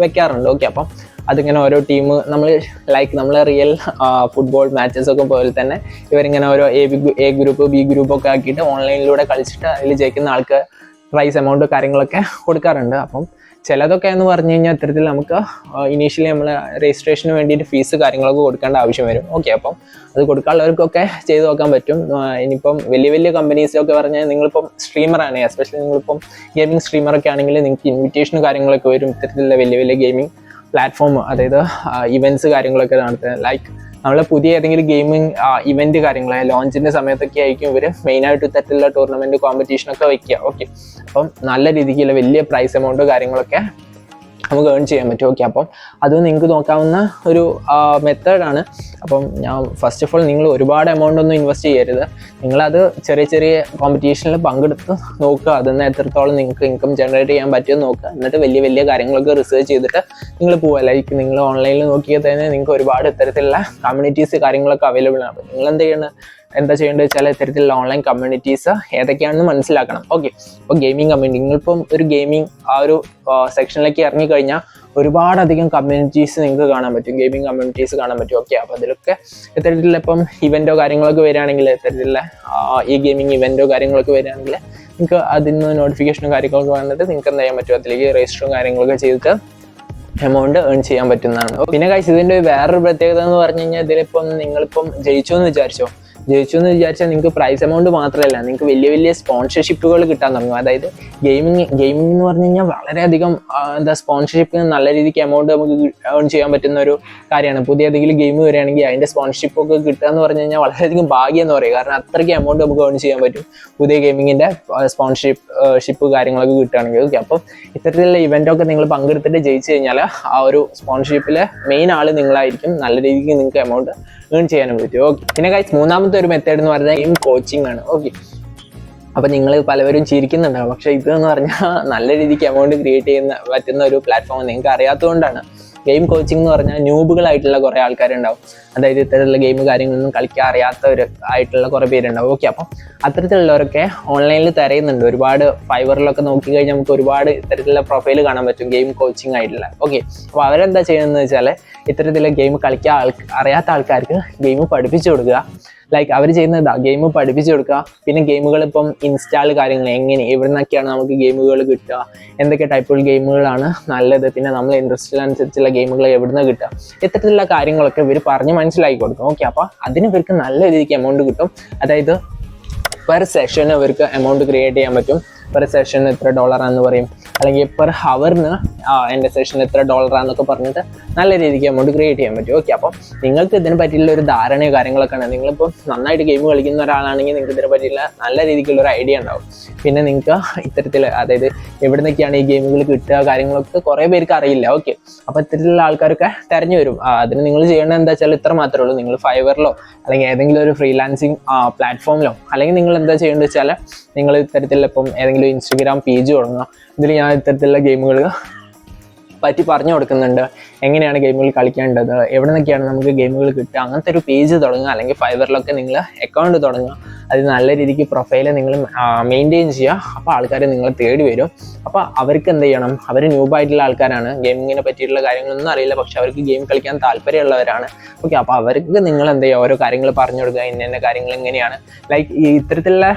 വെക്കാറുണ്ട്. ഓക്കെ, അപ്പം അതിങ്ങനെ ഓരോ ടീം നമ്മൾ റിയൽ ഫുട്ബോൾ മാച്ചസ് ഒക്കെ പോലെ തന്നെ ഇവരിങ്ങനെ ഓരോ എ ഗ്രൂപ്പ് ബി ഗ്രൂപ്പ് ഒക്കെ ആക്കിയിട്ട് ഓൺലൈനിലൂടെ കളിച്ചിട്ട് അതിൽ ജയിക്കുന്ന ആൾക്ക് പ്രൈസ് എമൗണ്ട് കാര്യങ്ങളൊക്കെ കൊടുക്കാറുണ്ട്. അപ്പം ചിലതൊക്കെ എന്ന് പറഞ്ഞു കഴിഞ്ഞാൽ ഇത്തരത്തിൽ നമുക്ക് ഇനീഷ്യലി നമ്മൾ രജിസ്ട്രേഷന് വേണ്ടിയിട്ട് ഫീസ് കാര്യങ്ങളൊക്കെ കൊടുക്കേണ്ട ആവശ്യം വരും. ഓക്കെ, അപ്പം അത് കൊടുക്കാനുള്ളവർക്കൊക്കെ ചെയ്ത് നോക്കാൻ പറ്റും. ഇനിയിപ്പം വലിയ വലിയ കമ്പനീസൊക്കെ പറഞ്ഞാൽ നിങ്ങളിപ്പം സ്ട്രീമറാണ്, എസ്പെഷ്യലി നിങ്ങളിപ്പം ഗെയിമിംഗ് സ്ട്രീമറൊക്കെ ആണെങ്കിൽ നിങ്ങൾക്ക് ഇൻവിറ്റേഷൻ കാര്യങ്ങളൊക്കെ വരും ഇത്തരത്തിലുള്ള വലിയ വലിയ ഗെയിമിംഗ് പ്ലാറ്റ്ഫോം, അതായത് ഇവൻറ്റ്സ് കാര്യങ്ങളൊക്കെ നടത്തുക. ലൈക്ക് നമ്മളെ പുതിയ ഏതെങ്കിലും ഗെയിമിംഗ് ഇവൻറ്റ് കാര്യങ്ങൾ ലോഞ്ചിൻ്റെ സമയത്തൊക്കെ ആയിരിക്കും ഇവർ മെയിനായിട്ട് ഇത്തരത്തിലുള്ള ടൂർണമെൻറ്റ് കോമ്പറ്റീഷനൊക്കെ വയ്ക്കുക. ഓക്കെ, അപ്പം നല്ല രീതിക്കുള്ള വലിയ പ്രൈസ് എമൗണ്ട് കാര്യങ്ങളൊക്കെ നമുക്ക് ഏൺ ചെയ്യാൻ പറ്റും. ഓക്കെ, അപ്പം അത് നിങ്ങൾക്ക് നോക്കാവുന്ന ഒരു മെത്തേഡാണ്. അപ്പം ഞാൻ ഫസ്റ്റ് ഓഫ് ഓൾ നിങ്ങൾ ഒരുപാട് എമൗണ്ട് ഒന്നും ഇൻവെസ്റ്റ് ചെയ്യരുത്. നിങ്ങളത് ചെറിയ ചെറിയ കോമ്പറ്റീഷനിൽ പങ്കെടുത്ത് നോക്കുക, അതിന് എത്രത്തോളം നിങ്ങൾക്ക് ഇൻകം ജനറേറ്റ് ചെയ്യാൻ പറ്റുമെന്ന് നോക്കുക. എന്നിട്ട് വലിയ വലിയ കാര്യങ്ങളൊക്കെ റിസർച്ച് ചെയ്തിട്ട് നിങ്ങൾ പോവുക. ലൈക്ക് നിങ്ങൾ ഓൺലൈനിൽ നോക്കിയാൽ തന്നെ നിങ്ങൾക്ക് ഒരുപാട് ഇത്തരത്തിലുള്ള കമ്മ്യൂണിറ്റീസ് കാര്യങ്ങളൊക്കെ അവൈലബിൾ ആണ്. അപ്പോൾ നിങ്ങൾ എന്താ ചെയ്യേണ്ടത് വെച്ചാൽ ഇത്തരത്തിലുള്ള ഓൺലൈൻ കമ്മ്യൂണിറ്റീസ് ഏതൊക്കെയാണെന്ന് മനസ്സിലാക്കണം. ഓക്കെ, അപ്പോൾ ഗെയിമിംഗ് കമ്മ്യൂണിറ്റി, നിങ്ങളിപ്പം ഒരു ഗെയിമിംഗ് ആ ഒരു സെക്ഷനിലേക്ക് ഇറങ്ങിക്കഴിഞ്ഞാൽ ഒരുപാടധികം കമ്മ്യൂണിറ്റീസ് നിങ്ങൾക്ക് കാണാൻ പറ്റും, ഗെയിമിംഗ് കമ്മ്യൂണിറ്റീസ് കാണാൻ പറ്റും. ഓക്കെ, അപ്പോൾ അതിലൊക്കെ ഇത്തരത്തിലുള്ള ഇപ്പം ഇവൻറ്റോ കാര്യങ്ങളൊക്കെ വരികയാണെങ്കിൽ, ഇത്തരത്തിലുള്ള ഈ ഗെയിമിംഗ് ഇവൻറ്റോ കാര്യങ്ങളൊക്കെ വരികയാണെങ്കിൽ നിങ്ങൾക്ക് അതിന് നോട്ടിഫിക്കേഷനും കാര്യങ്ങളൊക്കെ വന്നിട്ട് നിങ്ങൾക്ക് എന്ത് ചെയ്യാൻ പറ്റും, അതിലേക്ക് രജിസ്റ്ററും കാര്യങ്ങളൊക്കെ ചെയ്തിട്ട് എമൗണ്ട് ഏൺ ചെയ്യാൻ പറ്റുന്നതാണ്. പിന്നെ ഗൈസ് ഇതിൻ്റെ വേറൊരു പ്രത്യേകത എന്ന് പറഞ്ഞു കഴിഞ്ഞാൽ ഇതിലിപ്പം നിങ്ങളിപ്പം ജയിച്ചു എന്ന് വിചാരിച്ചാൽ നിങ്ങൾക്ക് പ്രൈസ് എമൗണ്ട് മാത്രമല്ല, നിങ്ങൾക്ക് വലിയ വലിയ സ്പോൺസർഷിപ്പുകൾ കിട്ടാൻ തുടങ്ങും. അതായത് ഗെയിമിംഗ് എന്ന് പറഞ്ഞു കഴിഞ്ഞാൽ വളരെയധികം സ്പോൺസർഷിപ്പിന് നല്ല രീതിക്ക് എമൗണ്ട് നമുക്ക് ഏൺ ചെയ്യാൻ പറ്റുന്ന ഒരു കാര്യമാണ്. പുതിയ ഏതെങ്കിലും ഗെയിം വരികയാണെങ്കിൽ അതിൻ്റെ സ്പോൺസർഷിപ്പൊക്കെ കിട്ടുക എന്ന് പറഞ്ഞു കഴിഞ്ഞാൽ വളരെയധികം ഭാഗ്യം എന്ന് പറയും. കാരണം അത്രയ്ക്ക് എമൗണ്ട് നമുക്ക് ഏൺ ചെയ്യാൻ പറ്റും പുതിയ ഗെയിമിങ്ങിൻ്റെ സ്പോൺസർഷിപ്പ് കാര്യങ്ങളൊക്കെ കിട്ടുകയാണെങ്കിൽ. ഓക്കെ, അപ്പം ഇത്തരത്തിലുള്ള ഇവൻറ്റൊക്കെ നിങ്ങൾ പങ്കെടുത്തിട്ട് ജയിച്ചു കഴിഞ്ഞാൽ ആ ഒരു സ്പോൺസർഷിപ്പിലെ മെയിൻ ആൾ നിങ്ങളായിരിക്കും. നല്ല രീതിക്ക് നിങ്ങൾക്ക് എമൗണ്ട് ഏൺ ചെയ്യാനും പറ്റും. ഓക്കെ, പിന്നെ ഗൈസ് മൂന്നാമത്തെ ഒരു മെത്തേഡ് എന്ന് പറഞ്ഞാൽ ഗെയിം കോച്ചിങ് ആണ്. ഓക്കെ, അപ്പം നിങ്ങൾ പലവരും ചിരിക്കുന്നുണ്ടാവും, പക്ഷേ ഇതെന്ന് പറഞ്ഞാൽ നല്ല രീതിക്ക് എമൗണ്ട് ക്രിയേറ്റ് ചെയ്യുന്ന പറ്റുന്ന ഒരു പ്ലാറ്റ്ഫോം നിങ്ങൾക്ക് അറിയാത്തതുകൊണ്ടാണ്. ഗെയിം കോച്ചിങ് എന്ന് പറഞ്ഞാൽ ന്യൂബുകളായിട്ടുള്ള കുറേ ആൾക്കാരുണ്ടാവും, അതായത് ഇത്തരത്തിലുള്ള ഗെയിം കാര്യങ്ങളൊന്നും കളിക്കാൻ അറിയാത്തവർ ആയിട്ടുള്ള കുറേ പേരുണ്ടാവും. ഓക്കെ, അപ്പം അത്തരത്തിലുള്ളവരൊക്കെ ഓൺലൈനിൽ തിരയുന്നുണ്ട്. ഒരുപാട് ഫൈവറിലൊക്കെ നോക്കിക്കഴിഞ്ഞാൽ നമുക്ക് ഒരുപാട് ഇത്തരത്തിലുള്ള പ്രൊഫൈൽ കാണാൻ പറ്റും ഗെയിം കോച്ചിങ് ആയിട്ടുള്ള. ഓക്കെ, അപ്പോൾ അവരെന്താ ചെയ്യുന്നതെന്ന് വെച്ചാൽ ഇത്തരത്തിലുള്ള ഗെയിം കളിക്കാൻ അറിയാത്ത ആൾക്കാർക്ക് ഗെയിം പഠിപ്പിച്ചു കൊടുക്കുക. ലൈക്ക് അവർ ചെയ്യുന്നതാ, ഗെയിം പഠിപ്പിച്ചു കൊടുക്കുക. പിന്നെ ഗെയിമുകൾ ഇപ്പം ഇൻസ്റ്റാൾ കാര്യങ്ങൾ എങ്ങനെ എവിടെ നിന്നൊക്കെയാണ് നമുക്ക് ഗെയിമുകൾ കിട്ടുക, എന്തൊക്കെ ടൈപ്പുകൾ ഗെയിമുകളാണ് നല്ലത്, പിന്നെ നമ്മൾ ഇൻട്രസ്റ്റിനനുസരിച്ചുള്ള ഗെയിമുകൾ എവിടെ നിന്ന് കിട്ടുക, ഇത്തരത്തിലുള്ള കാര്യങ്ങളൊക്കെ ഇവർ പറഞ്ഞ് മനസ്സിലാക്കി കൊടുക്കും. ഓക്കെ, അപ്പോൾ അതിന് ഇവർക്ക് നല്ല രീതിക്ക് എമൗണ്ട് കിട്ടും. അതായത് പെർ സെഷന് ഇവർക്ക് എമൗണ്ട് ക്രിയേറ്റ് ചെയ്യാൻ പറ്റും. പെർ സെഷൻ എത്ര ഡോളറാന്ന് പറയും, അല്ലെങ്കിൽ പെർ ഹവറിന് എൻ്റെ സെഷൻ എത്ര ഡോളറാന്നൊക്കെ പറഞ്ഞിട്ട് നല്ല രീതിക്ക് എമൗണ്ട് ക്രിയേറ്റ് ചെയ്യാൻ പറ്റും. ഓക്കെ, അപ്പോൾ നിങ്ങൾക്ക് ഇതിനെ പറ്റിയുള്ള ഒരു ധാരണയോ കാര്യങ്ങളൊക്കെ ഉണ്ട്. നിങ്ങളിപ്പോൾ നന്നായിട്ട് ഗെയിം കളിക്കുന്ന ഒരാളാണെങ്കിൽ നിങ്ങൾക്ക് ഇതിനെ പറ്റിയുള്ള നല്ല രീതിക്കുള്ള ഒരു ഐഡിയ ഉണ്ടാവും. പിന്നെ നിങ്ങൾക്ക് ഇത്തരത്തിൽ അതായത് എവിടെ നിന്നൊക്കെയാണ് ഈ ഗെയിമുകൾ കിട്ടുക കാര്യങ്ങളൊക്കെ കുറേ പേർക്ക് അറിയില്ല. ഓക്കെ, അപ്പോൾ ഇത്തരത്തിലുള്ള ആൾക്കാരൊക്കെ തിരഞ്ഞു വരും. അതിന് നിങ്ങൾ ചെയ്യേണ്ടത് എന്താ വെച്ചാൽ ഇത്ര മാത്രമേ ഉള്ളൂ. നിങ്ങൾ ഫൈവറിലോ അല്ലെങ്കിൽ ഏതെങ്കിലും ഒരു ഫ്രീലാൻസിങ് പ്ലാറ്റ്ഫോമിലോ, അല്ലെങ്കിൽ നിങ്ങൾ എന്താ ചെയ്യേണ്ടത് വെച്ചാൽ നിങ്ങൾ ഇത്തരത്തിലുള്ള ഇപ്പം ഏതെങ്കിലും ഇൻസ്റ്റഗ്രാം പേജ് തുടങ്ങുക. ഇതിൽ ഞാൻ ഇത്തരത്തിലുള്ള ഗെയിമുകൾ പറ്റി പറഞ്ഞു കൊടുക്കുന്നുണ്ട്, എങ്ങനെയാണ് ഗെയിമുകൾ കളിക്കേണ്ടത്, എവിടെ നിന്നൊക്കെയാണ് നമുക്ക് ഗെയിമുകൾ കിട്ടുക, അങ്ങനത്തെ ഒരു പേജ് തുടങ്ങുക. അല്ലെങ്കിൽ ഫൈവറിലൊക്കെ നിങ്ങൾ അക്കൗണ്ട് തുടങ്ങുക. അത് നല്ല രീതിക്ക് പ്രൊഫൈല് നിങ്ങൾ മെയിൻറ്റെയിൻ ചെയ്യുക. അപ്പോൾ ആൾക്കാർ നിങ്ങളെ തേടി വരും. അപ്പോൾ അവർക്ക് എന്ത് ചെയ്യണം, അവർ ന്യൂബായിട്ടുള്ള ആൾക്കാരാണ്, ഗെയിമിങ്ങിനെ പറ്റിയിട്ടുള്ള കാര്യങ്ങളൊന്നും അറിയില്ല, പക്ഷെ അവർക്ക് ഗെയിം കളിക്കാൻ താല്പര്യമുള്ളവരാണ്. ഓക്കെ, അപ്പോൾ അവർക്ക് നിങ്ങൾ എന്ത് ചെയ്യുക, ഓരോ കാര്യങ്ങൾ പറഞ്ഞു കൊടുക്കുക, ഇന്ന കാര്യങ്ങൾ എങ്ങനെയാണ്. ലൈക്ക് ഈ ഇത്തരത്തിലുള്ള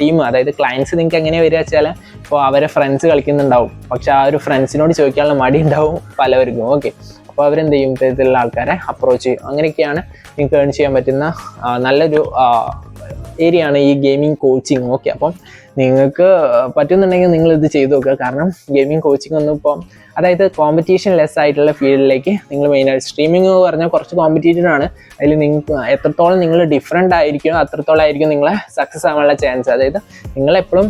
ടീം, അതായത് ക്ലയൻസ് നിങ്ങൾക്ക് എങ്ങനെ വരിക വെച്ചാൽ, ഇപ്പോൾ അവരെ ഫ്രണ്ട്സ് കളിക്കുന്നുണ്ടാവും, പക്ഷെ ആ ഒരു ഫ്രണ്ട്സിനോട് ചോദിക്കാനുള്ള മടി ഉണ്ടാവും പലവർക്കും. ഓക്കെ, അപ്പോൾ അവരെന്ത് ചെയ്യും, ഇത്തരത്തിലുള്ള ആൾക്കാരെ അപ്രോച്ച് ചെയ്യും. അങ്ങനെയൊക്കെയാണ് നിങ്ങൾക്ക് ഏൺ ചെയ്യാൻ പറ്റുന്ന നല്ലൊരു ഏരിയ ആണ് ഈ ഗെയിമിംഗ് കോച്ചിങ്. ഓക്കെ, അപ്പം നിങ്ങൾക്ക് പറ്റുന്നുണ്ടെങ്കിൽ നിങ്ങൾ ഇത് ചെയ്തു നോക്കുക. കാരണം ഗെയിമിംഗ് കോച്ചിങ് ഒന്നും ഇപ്പം അതായത് കോമ്പറ്റീഷൻ ലെസ് ആയിട്ടുള്ള ഫീൽഡിലേക്ക് നിങ്ങൾ മെയിനായിട്ട് സ്ട്രീമിംഗ് എന്ന് പറഞ്ഞാൽ കുറച്ച് കോമ്പറ്റീറ്റീവ് ആണ്. അതിൽ നിങ്ങൾക്ക് എത്രത്തോളം നിങ്ങൾ ഡിഫറെൻ്റ് ആയിരിക്കും അത്രത്തോളം ആയിരിക്കും നിങ്ങളെ സക്സസ് ആവാനുള്ള ചാൻസ്. അതായത് നിങ്ങളെപ്പോഴും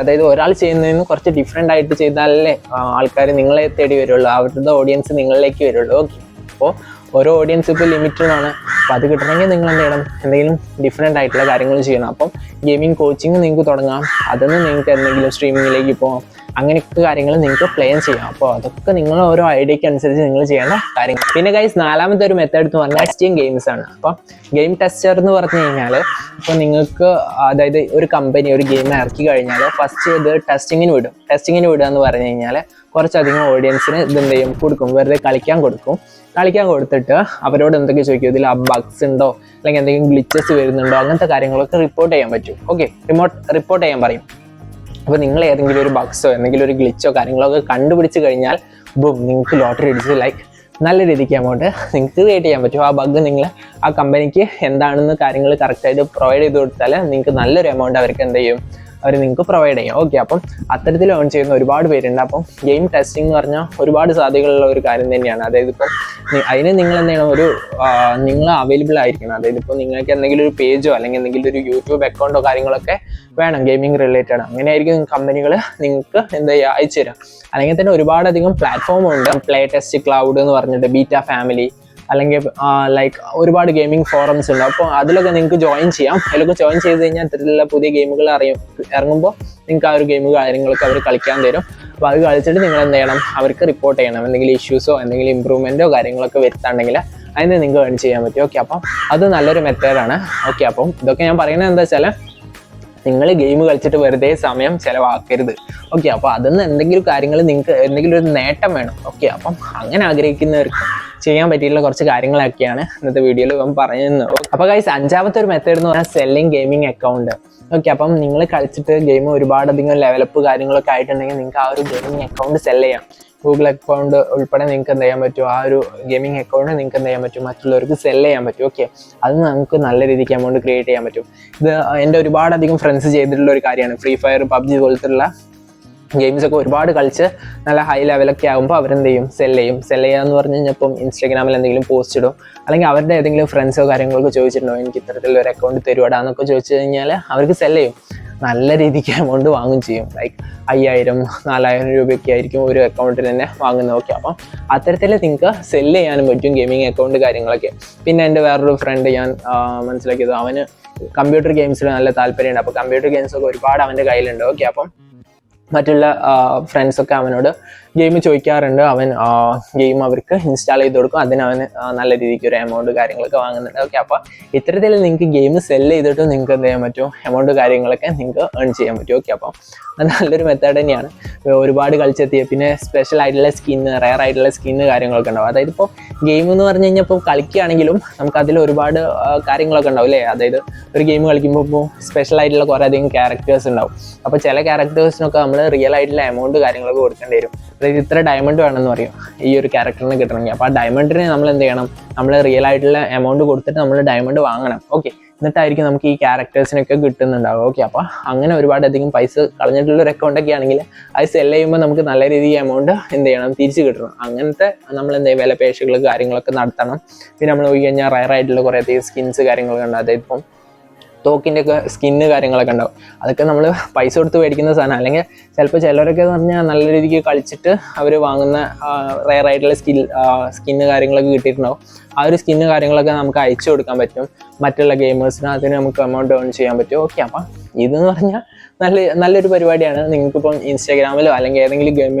അതായത് ഒരാൾ ചെയ്യുന്നതിന് കുറച്ച് ഡിഫറെൻ്റ് ആയിട്ട് ചെയ്താലല്ലേ ആൾക്കാർ നിങ്ങളെ തേടി വരുള്ളൂ, അവരുടെ ഓഡിയൻസ് നിങ്ങളിലേക്ക് വരുള്ളൂ. ഓക്കെ, അപ്പോൾ ഓരോ ഓഡിയൻസ് ഇപ്പോൾ ലിമിറ്റഡ് ആണ്. അപ്പോൾ അത് കിട്ടണമെങ്കിൽ നിങ്ങൾ എന്ത് ചെയ്യണം, എന്തെങ്കിലും ഡിഫറെൻ്റ് ആയിട്ടുള്ള കാര്യങ്ങൾ ചെയ്യണം. അപ്പം ഗെയിമിംഗ് കോച്ചിങ് നിങ്ങൾക്ക് തുടങ്ങാം, അതിന് നിങ്ങൾക്ക് എന്തെങ്കിലും സ്ട്രീമിങ്ങിലേക്ക് പോകാം, അങ്ങനെയൊക്കെ കാര്യങ്ങൾ നിങ്ങൾക്ക് പ്ലാൻ ചെയ്യാം. അപ്പോൾ അതൊക്കെ നിങ്ങൾ ഓരോ ഐഡിയയ്ക്ക് അനുസരിച്ച് നിങ്ങൾ ചെയ്യേണ്ട കാര്യങ്ങൾ. പിന്നെ ഗൈസ്, നാലാമത്തെ ഒരു മെത്തേഡ് എന്ന് പറഞ്ഞാൽ ടെസ്റ്റിംഗ് ഗെയിംസ് ആണ്. അപ്പം ഗെയിം ടെസ്റ്റർ എന്ന് പറഞ്ഞു കഴിഞ്ഞാൽ ഇപ്പോൾ നിങ്ങൾക്ക് അതായത് ഒരു കമ്പനി ഒരു ഗെയിം ഇറക്കി കഴിഞ്ഞാൽ ഫസ്റ്റ് ഇത് ടെസ്റ്റിങ്ങിന് വിടുക എന്ന് പറഞ്ഞു കഴിഞ്ഞാൽ കുറച്ചധികം ഓഡിയൻസിന് ഇതെന്ത് ചെയ്യും കൊടുക്കും, വെറുതെ കളിക്കാൻ കൊടുത്തിട്ട് അവരോട് എന്തൊക്കെ ചോദിക്കും, ഇതിൽ ബഗ്സ് ഉണ്ടോ അല്ലെങ്കിൽ എന്തെങ്കിലും ഗ്ലിച്ചസ് വരുന്നുണ്ടോ അങ്ങനത്തെ കാര്യങ്ങളൊക്കെ റിപ്പോർട്ട് ചെയ്യാൻ പറ്റും. ഓക്കെ, റിപ്പോർട്ട് ചെയ്യാൻ പറയും. അപ്പോൾ നിങ്ങൾ ഏതെങ്കിലും ഒരു ബഗ്സോ എന്തെങ്കിലും ഒരു ഗ്ലിച്ചോ കാര്യങ്ങളൊക്കെ കണ്ടുപിടിച്ച് കഴിഞ്ഞാൽ നിങ്ങൾക്ക് ലോട്ടറി അടിച്ച് നല്ല രീതിക്ക് എമൗണ്ട് നിങ്ങൾക്ക് ക്രിയേറ്റ് ചെയ്യാൻ പറ്റും. ആ ബഗ് നിങ്ങൾ ആ കമ്പനിക്ക് എന്താണെന്ന് കാര്യങ്ങൾ കറക്റ്റായിട്ട് പ്രൊവൈഡ് ചെയ്ത് കൊടുത്താൽ നിങ്ങൾക്ക് നല്ലൊരു എമൗണ്ട് അവർക്ക് എന്ത് ചെയ്യും, അവർ നിങ്ങൾക്ക് പ്രൊവൈഡ് ചെയ്യും. ഓക്കെ, അപ്പം അത്തരത്തിൽ ഏൺ ചെയ്യുന്ന ഒരുപാട് പേരുണ്ട്. അപ്പം ഗെയിം ടെസ്റ്റിംഗ് എന്ന് പറഞ്ഞാൽ ഒരുപാട് സാധ്യതകളുള്ള ഒരു കാര്യം തന്നെയാണ്. അതായത് ഇപ്പം അതിന് നിങ്ങൾ എന്ത് ചെയ്യണം, നിങ്ങൾ അവൈലബിൾ ആയിരിക്കണം. അതായത് ഇപ്പോൾ നിങ്ങൾക്ക് എന്തെങ്കിലും ഒരു പേജോ അല്ലെങ്കിൽ എന്തെങ്കിലും ഒരു യൂട്യൂബ് അക്കൗണ്ടോ കാര്യങ്ങളൊക്കെ വേണം ഗെയിമിംഗ് റിലേറ്റഡ്. അങ്ങനെയായിരിക്കും കമ്പനികൾ നിങ്ങൾക്ക് എന്താ ചെയ്യുക, അയച്ചു തരാം. അല്ലെങ്കിൽ തന്നെ ഒരുപാടധികം പ്ലാറ്റ്ഫോം ഉണ്ട്. പ്ലേ ടെസ്റ്റ് ക്ലൗഡ് എന്ന് പറഞ്ഞിട്ട്, ബീറ്റ ഫാമിലി, അല്ലെങ്കിൽ ഒരുപാട് ഗെയിമിംഗ് ഫോറംസ് ഉണ്ട്. അപ്പോൾ അതിലൊക്കെ നിങ്ങൾക്ക് ജോയിൻ ചെയ്യാം. അതിലൊക്കെ ജോയിൻ ചെയ്ത് കഴിഞ്ഞാൽ ഇത്തരത്തിലുള്ള പുതിയ ഗെയിമുകൾ ഇറങ്ങുമ്പോൾ നിങ്ങൾക്ക് ആ ഒരു ഗെയിം കാര്യങ്ങളൊക്കെ അവർ കളിക്കാൻ തരും. അപ്പോൾ അത് കളിച്ചിട്ട് നിങ്ങൾ എന്ത് ചെയ്യണം, അവർക്ക് റിപ്പോർട്ട് ചെയ്യണം. എന്തെങ്കിലും ഇഷ്യൂസോ എന്തെങ്കിലും ഇമ്പ്രൂവ്മെൻറ്റോ കാര്യങ്ങളൊക്കെ വരുത്താണെങ്കിൽ അതിന് നിങ്ങൾക്ക് ഏൺ ചെയ്യാൻ പറ്റും. ഓക്കെ, അപ്പം അത് നല്ലൊരു മെത്തേഡാണ്. ഓക്കെ, അപ്പം ഇതൊക്കെ ഞാൻ പറയുന്നത് എന്താ വെച്ചാൽ നിങ്ങൾ ഗെയിം കളിച്ചിട്ട് വെറുതെ സമയം ചിലവാക്കരുത്. ഓക്കെ, അപ്പോൾ അതിൽ എന്തെങ്കിലും കാര്യങ്ങൾ നിങ്ങൾക്ക് എന്തെങ്കിലും ഒരു നേട്ടം വേണം. ഓക്കെ, അപ്പം അങ്ങനെ ആഗ്രഹിക്കുന്നവർക്ക് ചെയ്യാൻ പറ്റിയിട്ടുള്ള കുറച്ച് കാര്യങ്ങളൊക്കെയാണ് ഇന്നത്തെ വീഡിയോയിൽ പറയുന്നത്. അപ്പോൾ ഗൈസ്, അഞ്ചാമത്തെ ഒരു മെത്തേഡ് എന്ന് പറഞ്ഞാൽ സെല്ലിംഗ് ഗെയിമിംഗ് അക്കൗണ്ട്. ഓക്കെ, അപ്പം നിങ്ങൾ കളിച്ചിട്ട് ഗെയിം ഒരുപാടധികം ലെവലപ്പ് കാര്യങ്ങളൊക്കെ ആയിട്ടുണ്ടെങ്കിൽ നിങ്ങൾക്ക് ആ ഒരു ഗെയിമിംഗ് അക്കൗണ്ട് സെല് ചെയ്യാം. ഗൂഗിൾ അക്കൗണ്ട് ഉൾപ്പെടെ നിങ്ങൾക്ക് എന്ത് ചെയ്യാൻ പറ്റും, ആ ഒരു ഗെയിമിംഗ് അക്കൗണ്ട് നിങ്ങൾക്ക് എന്ത് ചെയ്യാൻ പറ്റും, മറ്റുള്ളവർക്ക് സെല് ചെയ്യാൻ പറ്റും. ഓക്കെ, അത് നമുക്ക് നല്ല രീതിക്ക് എമൗണ്ട് ക്രിയേറ്റ് ചെയ്യാൻ പറ്റും. ഇത് എൻ്റെ ഒരുപാടധികം ഫ്രണ്ട്സ് ചെയ്തിട്ടുള്ള ഒരു കാര്യമാണ്. ഫ്രീ ഫയർ, പബ്ജി പോലത്തുള്ള ഗെയിംസൊക്കെ ഒരുപാട് കളിച്ച് നല്ല ഹൈ ലെവലൊക്കെ ആകുമ്പോൾ അവരെന്ത് ചെയ്യും, സെല് ചെയ്യുക എന്ന് പറഞ്ഞു കഴിഞ്ഞാൽ ഇപ്പം ഇൻസ്റ്റാഗ്രാമിൽ എന്തെങ്കിലും പോസ്റ്റ് ഇടും, അല്ലെങ്കിൽ അവരുടെ ഏതെങ്കിലും ഫ്രണ്ട്സോ കാര്യങ്ങളൊക്കെ ചോദിച്ചിട്ടുണ്ടോ, എനിക്ക് ഇത്തരത്തിലൊരു അക്കൗണ്ട് തരുവാടാന്നൊക്കെ ചോദിച്ചു കഴിഞ്ഞാൽ അവർക്ക് സെല് ചെയ്യും. നല്ല രീതിക്ക് എമൗണ്ട് വാങ്ങും ചെയ്യും. 5000-4000 രൂപയൊക്കെ ആയിരിക്കും ഒരു അക്കൗണ്ടിൽ തന്നെ വാങ്ങുന്നത്. ഓക്കെ, അപ്പം അത്തരത്തിൽ നിങ്ങൾക്ക് സെല്ല് ചെയ്യാനും പറ്റും ഗെയിമിംഗ് അക്കൗണ്ട് കാര്യങ്ങളൊക്കെ. പിന്നെ എൻ്റെ വേറൊരു ഫ്രണ്ട് ഞാൻ മനസ്സിലാക്കിയത്, അവന് കമ്പ്യൂട്ടർ ഗെയിംസിൽ നല്ല താല്പര്യമുണ്ട്. അപ്പോൾ കമ്പ്യൂട്ടർ ഗെയിംസൊക്കെ ഒരുപാട് അവൻ്റെ കയ്യിലുണ്ട്. ഓക്കെ, അപ്പം മറ്റുള്ള ഫ്രണ്ട്സൊക്കെ അവനോട് ഗെയിം ചോദിക്കാറുണ്ട്. അവൻ ഗെയിം അവർക്ക് ഇൻസ്റ്റാൾ ചെയ്ത് കൊടുക്കും. അതിന് അവന് നല്ല രീതിക്ക് ഒരു എമൗണ്ട് കാര്യങ്ങളൊക്കെ വാങ്ങുന്നുണ്ട്. ഓക്കെ, അപ്പോൾ ഇത്തരത്തിൽ നിങ്ങൾക്ക് ഗെയിം സെല്ല് ചെയ്തിട്ട് നിങ്ങൾക്ക് എന്ത് ചെയ്യാൻ പറ്റും, എമൗണ്ട് കാര്യങ്ങളൊക്കെ നിങ്ങൾക്ക് ഏൺ ചെയ്യാൻ പറ്റും. ഓക്കെ, അപ്പം അത് നല്ലൊരു മെത്തേഡ് തന്നെയാണ്. ഒരുപാട് കളിച്ചെത്തിയ പിന്നെ സ്പെഷ്യൽ ആയിട്ടുള്ള റെയർ ആയിട്ടുള്ള സ്കിന്ന് കാര്യങ്ങളൊക്കെ ഉണ്ടാവും. അതായത് ഇപ്പോൾ ഗെയിം എന്ന് പറഞ്ഞു കഴിഞ്ഞാൽ ഇപ്പോൾ കളിക്കുകയാണെങ്കിലും നമുക്ക് അതിൽ ഒരുപാട് കാര്യങ്ങളൊക്കെ ഉണ്ടാവും അല്ലേ. അതായത് ഒരു ഗെയിം കളിക്കുമ്പോൾ ഇപ്പോൾ സ്പെഷ്യൽ ആയിട്ടുള്ള കുറേ അധികം ക്യാരക്ടേഴ്സ് ഉണ്ടാവും. അപ്പോൾ ചില ക്യാരക്ടേഴ്സിനൊക്കെ നമ്മൾ റിയൽ ആയിട്ടുള്ള എമൗണ്ട് കാര്യങ്ങളൊക്കെ കൊടുക്കേണ്ടി വരും. അതായത് ഇത്ര ഡയമണ്ട് വേണമെന്ന് പറയും ഈ ഒരു ക്യാരക്ടറിന് കിട്ടണമെങ്കിൽ. അപ്പോൾ ആ ഡയമണ്ടിന് നമ്മൾ എന്ത് ചെയ്യണം, നമ്മൾ റിയൽ ആയിട്ടുള്ള എമൗണ്ട് കൊടുത്തിട്ട് നമ്മൾ ഡയമണ്ട് വാങ്ങണം. ഓക്കെ, എന്നിട്ടായിരിക്കും നമുക്ക് ഈ ക്യാരക്ടേഴ്സിനൊക്കെ കിട്ടുന്നുണ്ടാവും. ഓക്കെ, അപ്പോൾ അങ്ങനെ ഒരുപാടധികം പൈസ കളഞ്ഞിട്ടുള്ള ഒരു അക്കൗണ്ടൊക്കെ ആണെങ്കിൽ അത് സെല് ചെയ്യുമ്പോൾ നമുക്ക് നല്ല രീതിയിൽ എമൗണ്ട് എന്ത് ചെയ്യണം, തിരിച്ച് കിട്ടണം. അങ്ങനത്തെ നമ്മൾ എന്ത് ചെയ്യും, വിലപേശകൾ കാര്യങ്ങളൊക്കെ നടത്തണം. പിന്നെ നമ്മൾ പോയി കഴിഞ്ഞാൽ റയർ ആയിട്ടുള്ള കുറേ അധികം സ്കിൻസ് കാര്യങ്ങളൊക്കെ ഉണ്ട്. അതായത് ഇപ്പം തോക്കിൻ്റെ ഒക്കെ സ്കിന്ന് കാര്യങ്ങളൊക്കെ ഉണ്ടാവും. അതൊക്കെ നമ്മൾ പൈസ കൊടുത്ത് മേടിക്കുന്ന സാധനം. അല്ലെങ്കിൽ ചിലപ്പോൾ ചിലരൊക്കെ എന്ന് പറഞ്ഞാൽ നല്ല രീതിക്ക് കളിച്ചിട്ട് അവർ വാങ്ങുന്ന റെയർ ആയിട്ടുള്ള സ്കിന്ന് കാര്യങ്ങളൊക്കെ കിട്ടിയിട്ടുണ്ടാവും. ആ ഒരു സ്കിന്ന് കാര്യങ്ങളൊക്കെ നമുക്ക് അയച്ചു കൊടുക്കാൻ പറ്റും മറ്റുള്ള ഗെയിമേഴ്സിന്. അതിന് നമുക്ക് എമൗണ്ട് ഏൺ ചെയ്യാൻ പറ്റും. ഓക്കെ, അപ്പം ഇതെന്ന് പറഞ്ഞാൽ നല്ലൊരു പരിപാടിയാണ്. നിങ്ങൾക്കിപ്പം ഇൻസ്റ്റാഗ്രാമിലോ അല്ലെങ്കിൽ ഏതെങ്കിലും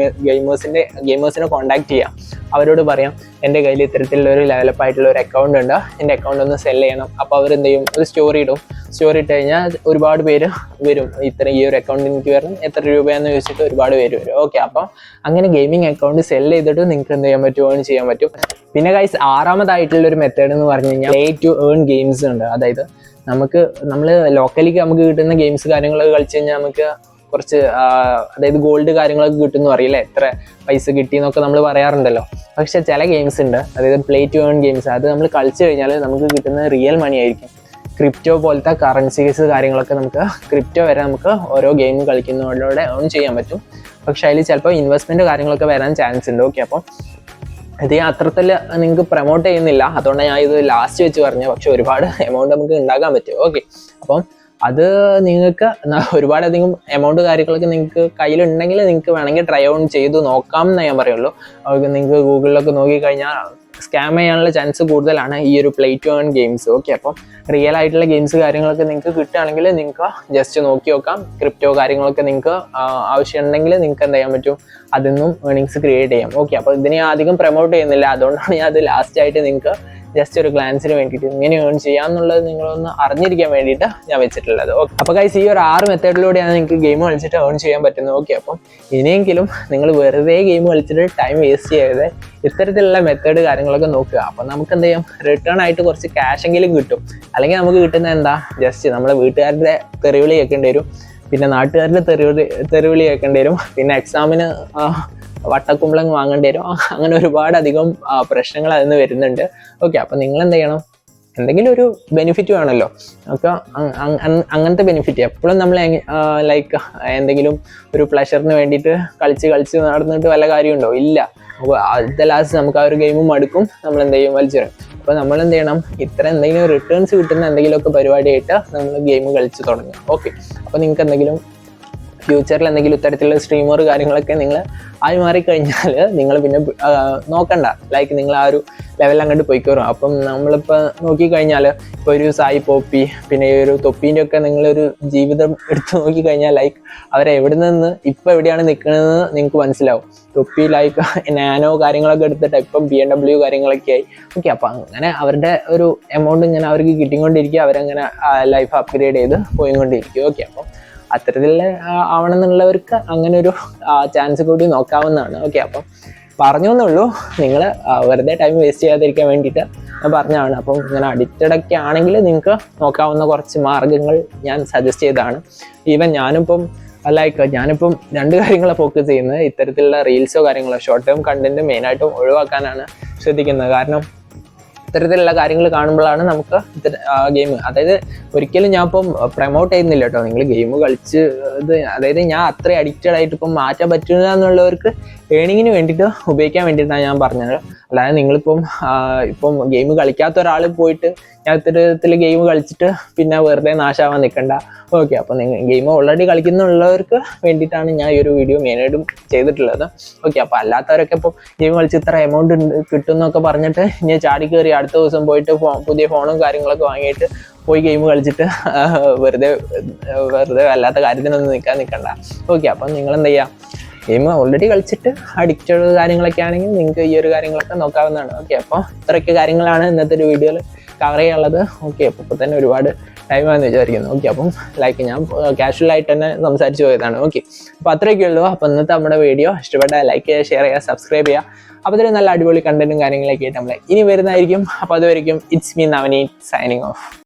ഗെയിമേഴ്സിനെ കോൺടാക്ട് ചെയ്യാം. അവരോട് പറയാം, എൻ്റെ കയ്യിൽ ഇത്തരത്തിലുള്ള ഒരു ലെവലപ്പ് ആയിട്ടുള്ള ഒരു അക്കൗണ്ട് ഉണ്ട്, എൻ്റെ അക്കൗണ്ട് ഒന്ന് സെല് ചെയ്യണം. അപ്പോൾ അവരെന്ത് ചെയ്യും, ഒരു സ്റ്റോറി ഇട്ട് കഴിഞ്ഞാൽ ഒരുപാട് പേര് വരും. ഈ ഒരു അക്കൗണ്ട് എനിക്ക് വരണം, എത്ര രൂപയാണെന്ന് ചോദിച്ചിട്ട് ഒരുപാട് പേര് വരും. ഓക്കെ, അപ്പം അങ്ങനെ ഗെയിമിംഗ് അക്കൗണ്ട് സെല് ചെയ്തിട്ട് നിങ്ങൾക്ക് എന്ത് ചെയ്യാൻ പറ്റും, ഏൺ ചെയ്യാൻ പറ്റും. പിന്നെ ഗൈസ്, ആറാമതായിട്ടുള്ള ഒരു മെത്തേഡ് എന്ന് പറഞ്ഞു കഴിഞ്ഞാൽ പ്ലേ ടു ഏൺ ഗെയിംസ് ഉണ്ട്. അതായത് നമ്മൾ ലോക്കലി നമുക്ക് കിട്ടുന്ന ഗെയിംസ് കാര്യങ്ങളൊക്കെ കളിച്ച് കഴിഞ്ഞാൽ നമുക്ക് കുറച്ച് അതായത് ഗോൾഡ് കാര്യങ്ങളൊക്കെ കിട്ടുമെന്ന് പറയില്ലേ, എത്ര പൈസ കിട്ടി എന്നൊക്കെ നമ്മൾ പറയാറുണ്ടല്ലോ. പക്ഷെ ചില ഗെയിംസ് ഉണ്ട്, അതായത് പ്ലേ ടു ഏൺ ഗെയിംസ്. അത് നമ്മൾ കളിച്ചു കഴിഞ്ഞാൽ നമുക്ക് കിട്ടുന്ന റിയൽ മണി ആയിരിക്കും. ക്രിപ്റ്റോ പോലത്തെ കറൻസീസ് കാര്യങ്ങളൊക്കെ നമുക്ക് ക്രിപ്റ്റോ വരെ നമുക്ക് ഓരോ ഗെയിം കളിക്കുന്നതിലൂടെ ഏൺ ചെയ്യാൻ പറ്റും. പക്ഷേ അതിൽ ചിലപ്പോൾ ഇൻവെസ്റ്റ്മെൻറ്റ് കാര്യങ്ങളൊക്കെ വരാൻ ചാൻസ് ഉണ്ട്. ഓക്കെ, അപ്പം ഇത് ഞാൻ അത്രത്തിൽ നിങ്ങൾക്ക് പ്രൊമോട്ട് ചെയ്യുന്നില്ല, അതുകൊണ്ടാണ് ഞാൻ ഇത് ലാസ്റ്റ് വെച്ച് പറഞ്ഞത്. പക്ഷെ ഒരുപാട് എമൗണ്ട് നമുക്ക് ഉണ്ടാക്കാൻ പറ്റും. ഓക്കെ, അപ്പം അത് നിങ്ങൾക്ക് ഒരുപാടധികം എമൗണ്ട് കാര്യങ്ങളൊക്കെ നിങ്ങൾക്ക് കയ്യിലുണ്ടെങ്കിൽ നിങ്ങൾക്ക് വേണമെങ്കിൽ ട്രൈ ഓൺ ചെയ്ത് നോക്കാം എന്നേ ഞാൻ പറയുള്ളൂ. നിങ്ങൾക്ക് ഗൂഗിളിലൊക്കെ നോക്കിക്കഴിഞ്ഞാൽ സ്കാം ചെയ്യാനുള്ള ചാൻസ് കൂടുതലാണ് ഈ ഒരു play to earn games. Okay, അപ്പം റിയൽ ആയിട്ടുള്ള ഗെയിംസ് കാര്യങ്ങളൊക്കെ നിങ്ങൾക്ക് കിട്ടുകയാണെങ്കിൽ നിങ്ങൾക്ക് ജസ്റ്റ് നോക്കി നോക്കാം. ക്രിപ്റ്റോ കാര്യങ്ങളൊക്കെ നിങ്ങൾക്ക് ആവശ്യമുണ്ടെങ്കിൽ നിങ്ങൾക്ക് എന്ത് ചെയ്യാൻ പറ്റും, അതിൽ നിന്നും ഏർണിങ്സ് ക്രിയേറ്റ് ചെയ്യാം. ഓക്കെ, അപ്പോൾ ഇതിനെ അധികം പ്രൊമോട്ട് ചെയ്യുന്നില്ല, അതുകൊണ്ടാണ് ഞാൻ അത് ലാസ്റ്റ് ആയിട്ട് നിങ്ങൾക്ക് ജസ്റ്റ് ഒരു ഗ്ലാൻസിന് വേണ്ടിയിട്ട് ഇങ്ങനെ ഏൺ ചെയ്യാമെന്നുള്ളത് നിങ്ങളൊന്ന് അറിഞ്ഞിരിക്കാൻ വേണ്ടിയിട്ട് ഞാൻ വെച്ചിട്ടുള്ളത്. ഓക്കെ, അപ്പോൾ ഗൈസ് ഈ ഒരു 6 മെത്തേഡിലൂടെയാണ് നിങ്ങൾക്ക് ഗെയിം കളിച്ചിട്ട് ഏൺ ചെയ്യാൻ പറ്റുന്നത്. ഓക്കെ, അപ്പം ഇനിയെങ്കിലും നിങ്ങൾ വെറുതെ ഗെയിം കളിച്ചിട്ട് ടൈം വേസ്റ്റ് ചെയ്യരുത്, ഇത്തരത്തിലുള്ള മെത്തേഡ് കാര്യങ്ങളൊക്കെ നോക്കുക. അപ്പം നമുക്ക് എന്ത് ചെയ്യാം, റിട്ടേൺ ആയിട്ട് കുറച്ച് ക്യാഷെങ്കിലും കിട്ടും. അല്ലെങ്കിൽ നമുക്ക് കിട്ടുന്നത് എന്താ, ജസ്റ്റ് നമ്മളെ വീട്ടുകാരുടെ തെറിവിളി കേൾക്കേണ്ടി വരും, പിന്നെ നാട്ടുകാരുടെ തെറിവിളി കേൾക്കേണ്ടി വരും, പിന്നെ എക്സാമിന് വട്ടക്കുമ്പളങ്ങ് വാങ്ങേണ്ടി വരും. അങ്ങനെ ഒരുപാടധികം പ്രശ്നങ്ങൾ അതിൽ നിന്ന് വരുന്നുണ്ട്. ഓക്കെ, അപ്പം നിങ്ങൾ എന്ത് ചെയ്യണം, എന്തെങ്കിലും ഒരു ബെനിഫിറ്റ് വേണമല്ലോ. അപ്പോൾ അങ്ങനത്തെ ബെനിഫിറ്റ് എപ്പോഴും നമ്മൾ ലൈക്ക് എന്തെങ്കിലും ഒരു പ്ലഷറിന് വേണ്ടിയിട്ട് കളിച്ച് നടന്നിട്ട് വല്ല കാര്യമുണ്ടോ, ഇല്ല. അപ്പോൾ അടുത്ത ലാസ്റ്റ് നമുക്ക് ആ ഒരു ഗെയിമും മടുക്കും, നമ്മൾ എന്ത് ചെയ്യും, വലിച്ചെറിയും. അപ്പോൾ നമ്മൾ എന്ത് ചെയ്യണം, ഇത്ര എന്തെങ്കിലും റിട്ടേൺസ് കിട്ടുന്ന എന്തെങ്കിലുമൊക്കെ പരിപാടിയായിട്ട് നമ്മൾ ഗെയിം കളിച്ച് തുടങ്ങുക. ഓക്കെ, അപ്പോൾ നിങ്ങൾക്ക് എന്തെങ്കിലും ഫ്യൂച്ചറിൽ എന്തെങ്കിലും ഇത്തരത്തിലുള്ള സ്ട്രീമർ കാര്യങ്ങളൊക്കെ നിങ്ങൾ ആയി മാറിക്കഴിഞ്ഞാൽ നിങ്ങൾ പിന്നെ നോക്കണ്ട, ലൈക്ക് നിങ്ങൾ ആ ഒരു ലെവലിൽ അങ്ങോട്ട് പോയിക്കോറും. അപ്പം നമ്മളിപ്പോൾ നോക്കിക്കഴിഞ്ഞാൽ ഇപ്പോൾ ഒരു സായി പോപ്പി പിന്നെ ഈ ഒരു തൊപ്പീൻ്റെ ഒക്കെ നിങ്ങളൊരു ജീവിതം എടുത്ത് നോക്കിക്കഴിഞ്ഞാൽ ലൈക്ക് അവരെവിടെ നിന്ന് ഇപ്പം എവിടെയാണ് നിൽക്കുന്നതെന്ന് നിങ്ങൾക്ക് മനസ്സിലാവും. തൊപ്പി ലൈക്ക് നാനോ കാര്യങ്ങളൊക്കെ എടുത്തിട്ട് ഇപ്പം BMW കാര്യങ്ങളൊക്കെ ആയി. ഓക്കെ, അപ്പം അങ്ങനെ അവരുടെ ഒരു എമൗണ്ട് ഇങ്ങനെ അവർക്ക് കിട്ടിക്കൊണ്ടിരിക്കുക, അവരങ്ങനെ ലൈഫ് അപ്ഗ്രേഡ് ചെയ്ത് പോയിക്കൊണ്ടിരിക്കും. ഓക്കെ, അപ്പം അത്തരത്തിൽ ആവണമെന്നുള്ളവർക്ക് അങ്ങനെ ഒരു ചാൻസ് കൂടി നോക്കാവുന്നതാണ്. ഓക്കെ, അപ്പം പറഞ്ഞു എന്നുള്ളൂ, നിങ്ങൾ വെറുതെ ടൈം വേസ്റ്റ് ചെയ്യാതിരിക്കാൻ വേണ്ടിയിട്ട് ഞാൻ പറഞ്ഞതാണ്. അപ്പം ഇങ്ങനെ അഡിക്റ്റഡ് ഒക്കെ ആണെങ്കിൽ നിങ്ങൾക്ക് നോക്കാവുന്ന കുറച്ച് മാർഗ്ഗങ്ങൾ ഞാൻ സജസ്റ്റ് ചെയ്തതാണ്. ഈവൻ ഞാനിപ്പം ഞാനിപ്പം 2 കാര്യങ്ങളെ ഫോക്കസ് ചെയ്യുന്നത്, ഇത്തരത്തിലുള്ള റീൽസോ കാര്യങ്ങളോ ഷോർട്ട് ടേം കണ്ടന്റ് മെയിനായിട്ടും ഒഴിവാക്കാനാണ് ശ്രദ്ധിക്കുന്നത്. കാരണം ഇത്തരത്തിലുള്ള കാര്യങ്ങൾ കാണുമ്പോഴാണ് നമുക്ക് ഗെയിം, അതായത് ഒരിക്കലും ഞാൻ ഇപ്പം പ്രൊമോട്ട് ചെയ്യുന്നില്ല കേട്ടോ, നിങ്ങൾ ഗെയിം കളിച്ച് അതായത് ഞാൻ അത്ര അഡിക്റ്റഡ് ആയിട്ട് ഇപ്പം മാറ്റാൻ പറ്റില്ല എന്നുള്ളവർക്ക് ഏണിങ്ങിന് വേണ്ടിയിട്ട് ഉപയോഗിക്കാൻ വേണ്ടിയിട്ടാണ് ഞാൻ പറഞ്ഞത്. അല്ലാതെ നിങ്ങളിപ്പം ഗെയിം കളിക്കാത്ത ഒരാൾ പോയിട്ട് ഞാൻ ഇത്തരത്തിൽ ഗെയിം കളിച്ചിട്ട് പിന്നെ വെറുതെ നാശാവാൻ നിൽക്കണ്ട. ഓക്കെ, അപ്പം നിങ്ങൾ ഗെയിം ഓൾറെഡി കളിക്കുന്നുള്ളവർക്ക് വേണ്ടിയിട്ടാണ് ഞാൻ ഈ ഒരു വീഡിയോ മെയിനായിട്ടും ചെയ്തിട്ടുള്ളത്. ഓക്കെ, അപ്പോൾ അല്ലാത്തവരൊക്കെ ഇപ്പോൾ ഗെയിം കളിച്ച് ഇത്ര എമൗണ്ട് കിട്ടും എന്നൊക്കെ പറഞ്ഞിട്ട് ഇനി ചാടി കയറി അടുത്ത ദിവസം പോയിട്ട് പുതിയ ഫോണും കാര്യങ്ങളൊക്കെ വാങ്ങിയിട്ട് പോയി ഗെയിം കളിച്ചിട്ട് വെറുതെ അല്ലാത്ത കാര്യത്തിനൊന്നും നിൽക്കണ്ട. ഓക്കെ, അപ്പം നിങ്ങൾ എന്ത് ചെയ്യുക, ഗെയിം ഓൾറെഡി കളിച്ചിട്ട് അഡിക്റ്റഡ് കാര്യങ്ങളൊക്കെ ആണെങ്കിൽ നിങ്ങൾക്ക് ഈ ഒരു കാര്യങ്ങളൊക്കെ നോക്കാവുന്നതാണ്. ഓക്കെ, അപ്പോൾ ഇത്രയൊക്കെ കാര്യങ്ങളാണ് ഇന്നത്തെ ഒരു വീഡിയോയിൽ കവർ ചെയ്യാനുള്ളത്. ഓക്കെ, അപ്പോൾ ഇപ്പോൾ തന്നെ ഒരുപാട് ടൈമാണെന്ന് വിചാരിക്കുന്നു. ഓക്കെ, അപ്പം ഞാൻ കാഷ്വലായിട്ട് തന്നെ സംസാരിച്ച് പോയതാണ്. ഓക്കെ, അപ്പോൾ അത്രയൊക്കെ ഉള്ളൂ. അപ്പോൾ ഇന്നത്തെ നമ്മുടെ വീഡിയോ ഇഷ്ടപ്പെട്ടാൽ ലൈക്ക് ചെയ്യുക, ഷെയർ ചെയ്യുക, സബ്സ്ക്രൈബ് ചെയ്യുക. അപ്പോൾ ഇതിൽ നല്ല അടിപൊളി കണ്ടന്റും കാര്യങ്ങളൊക്കെ ആയിട്ട് നമ്മൾ ഇനി വരുന്നതായിരിക്കും. അപ്പോൾ അതുവരെയും it's me Navaneeth signing of.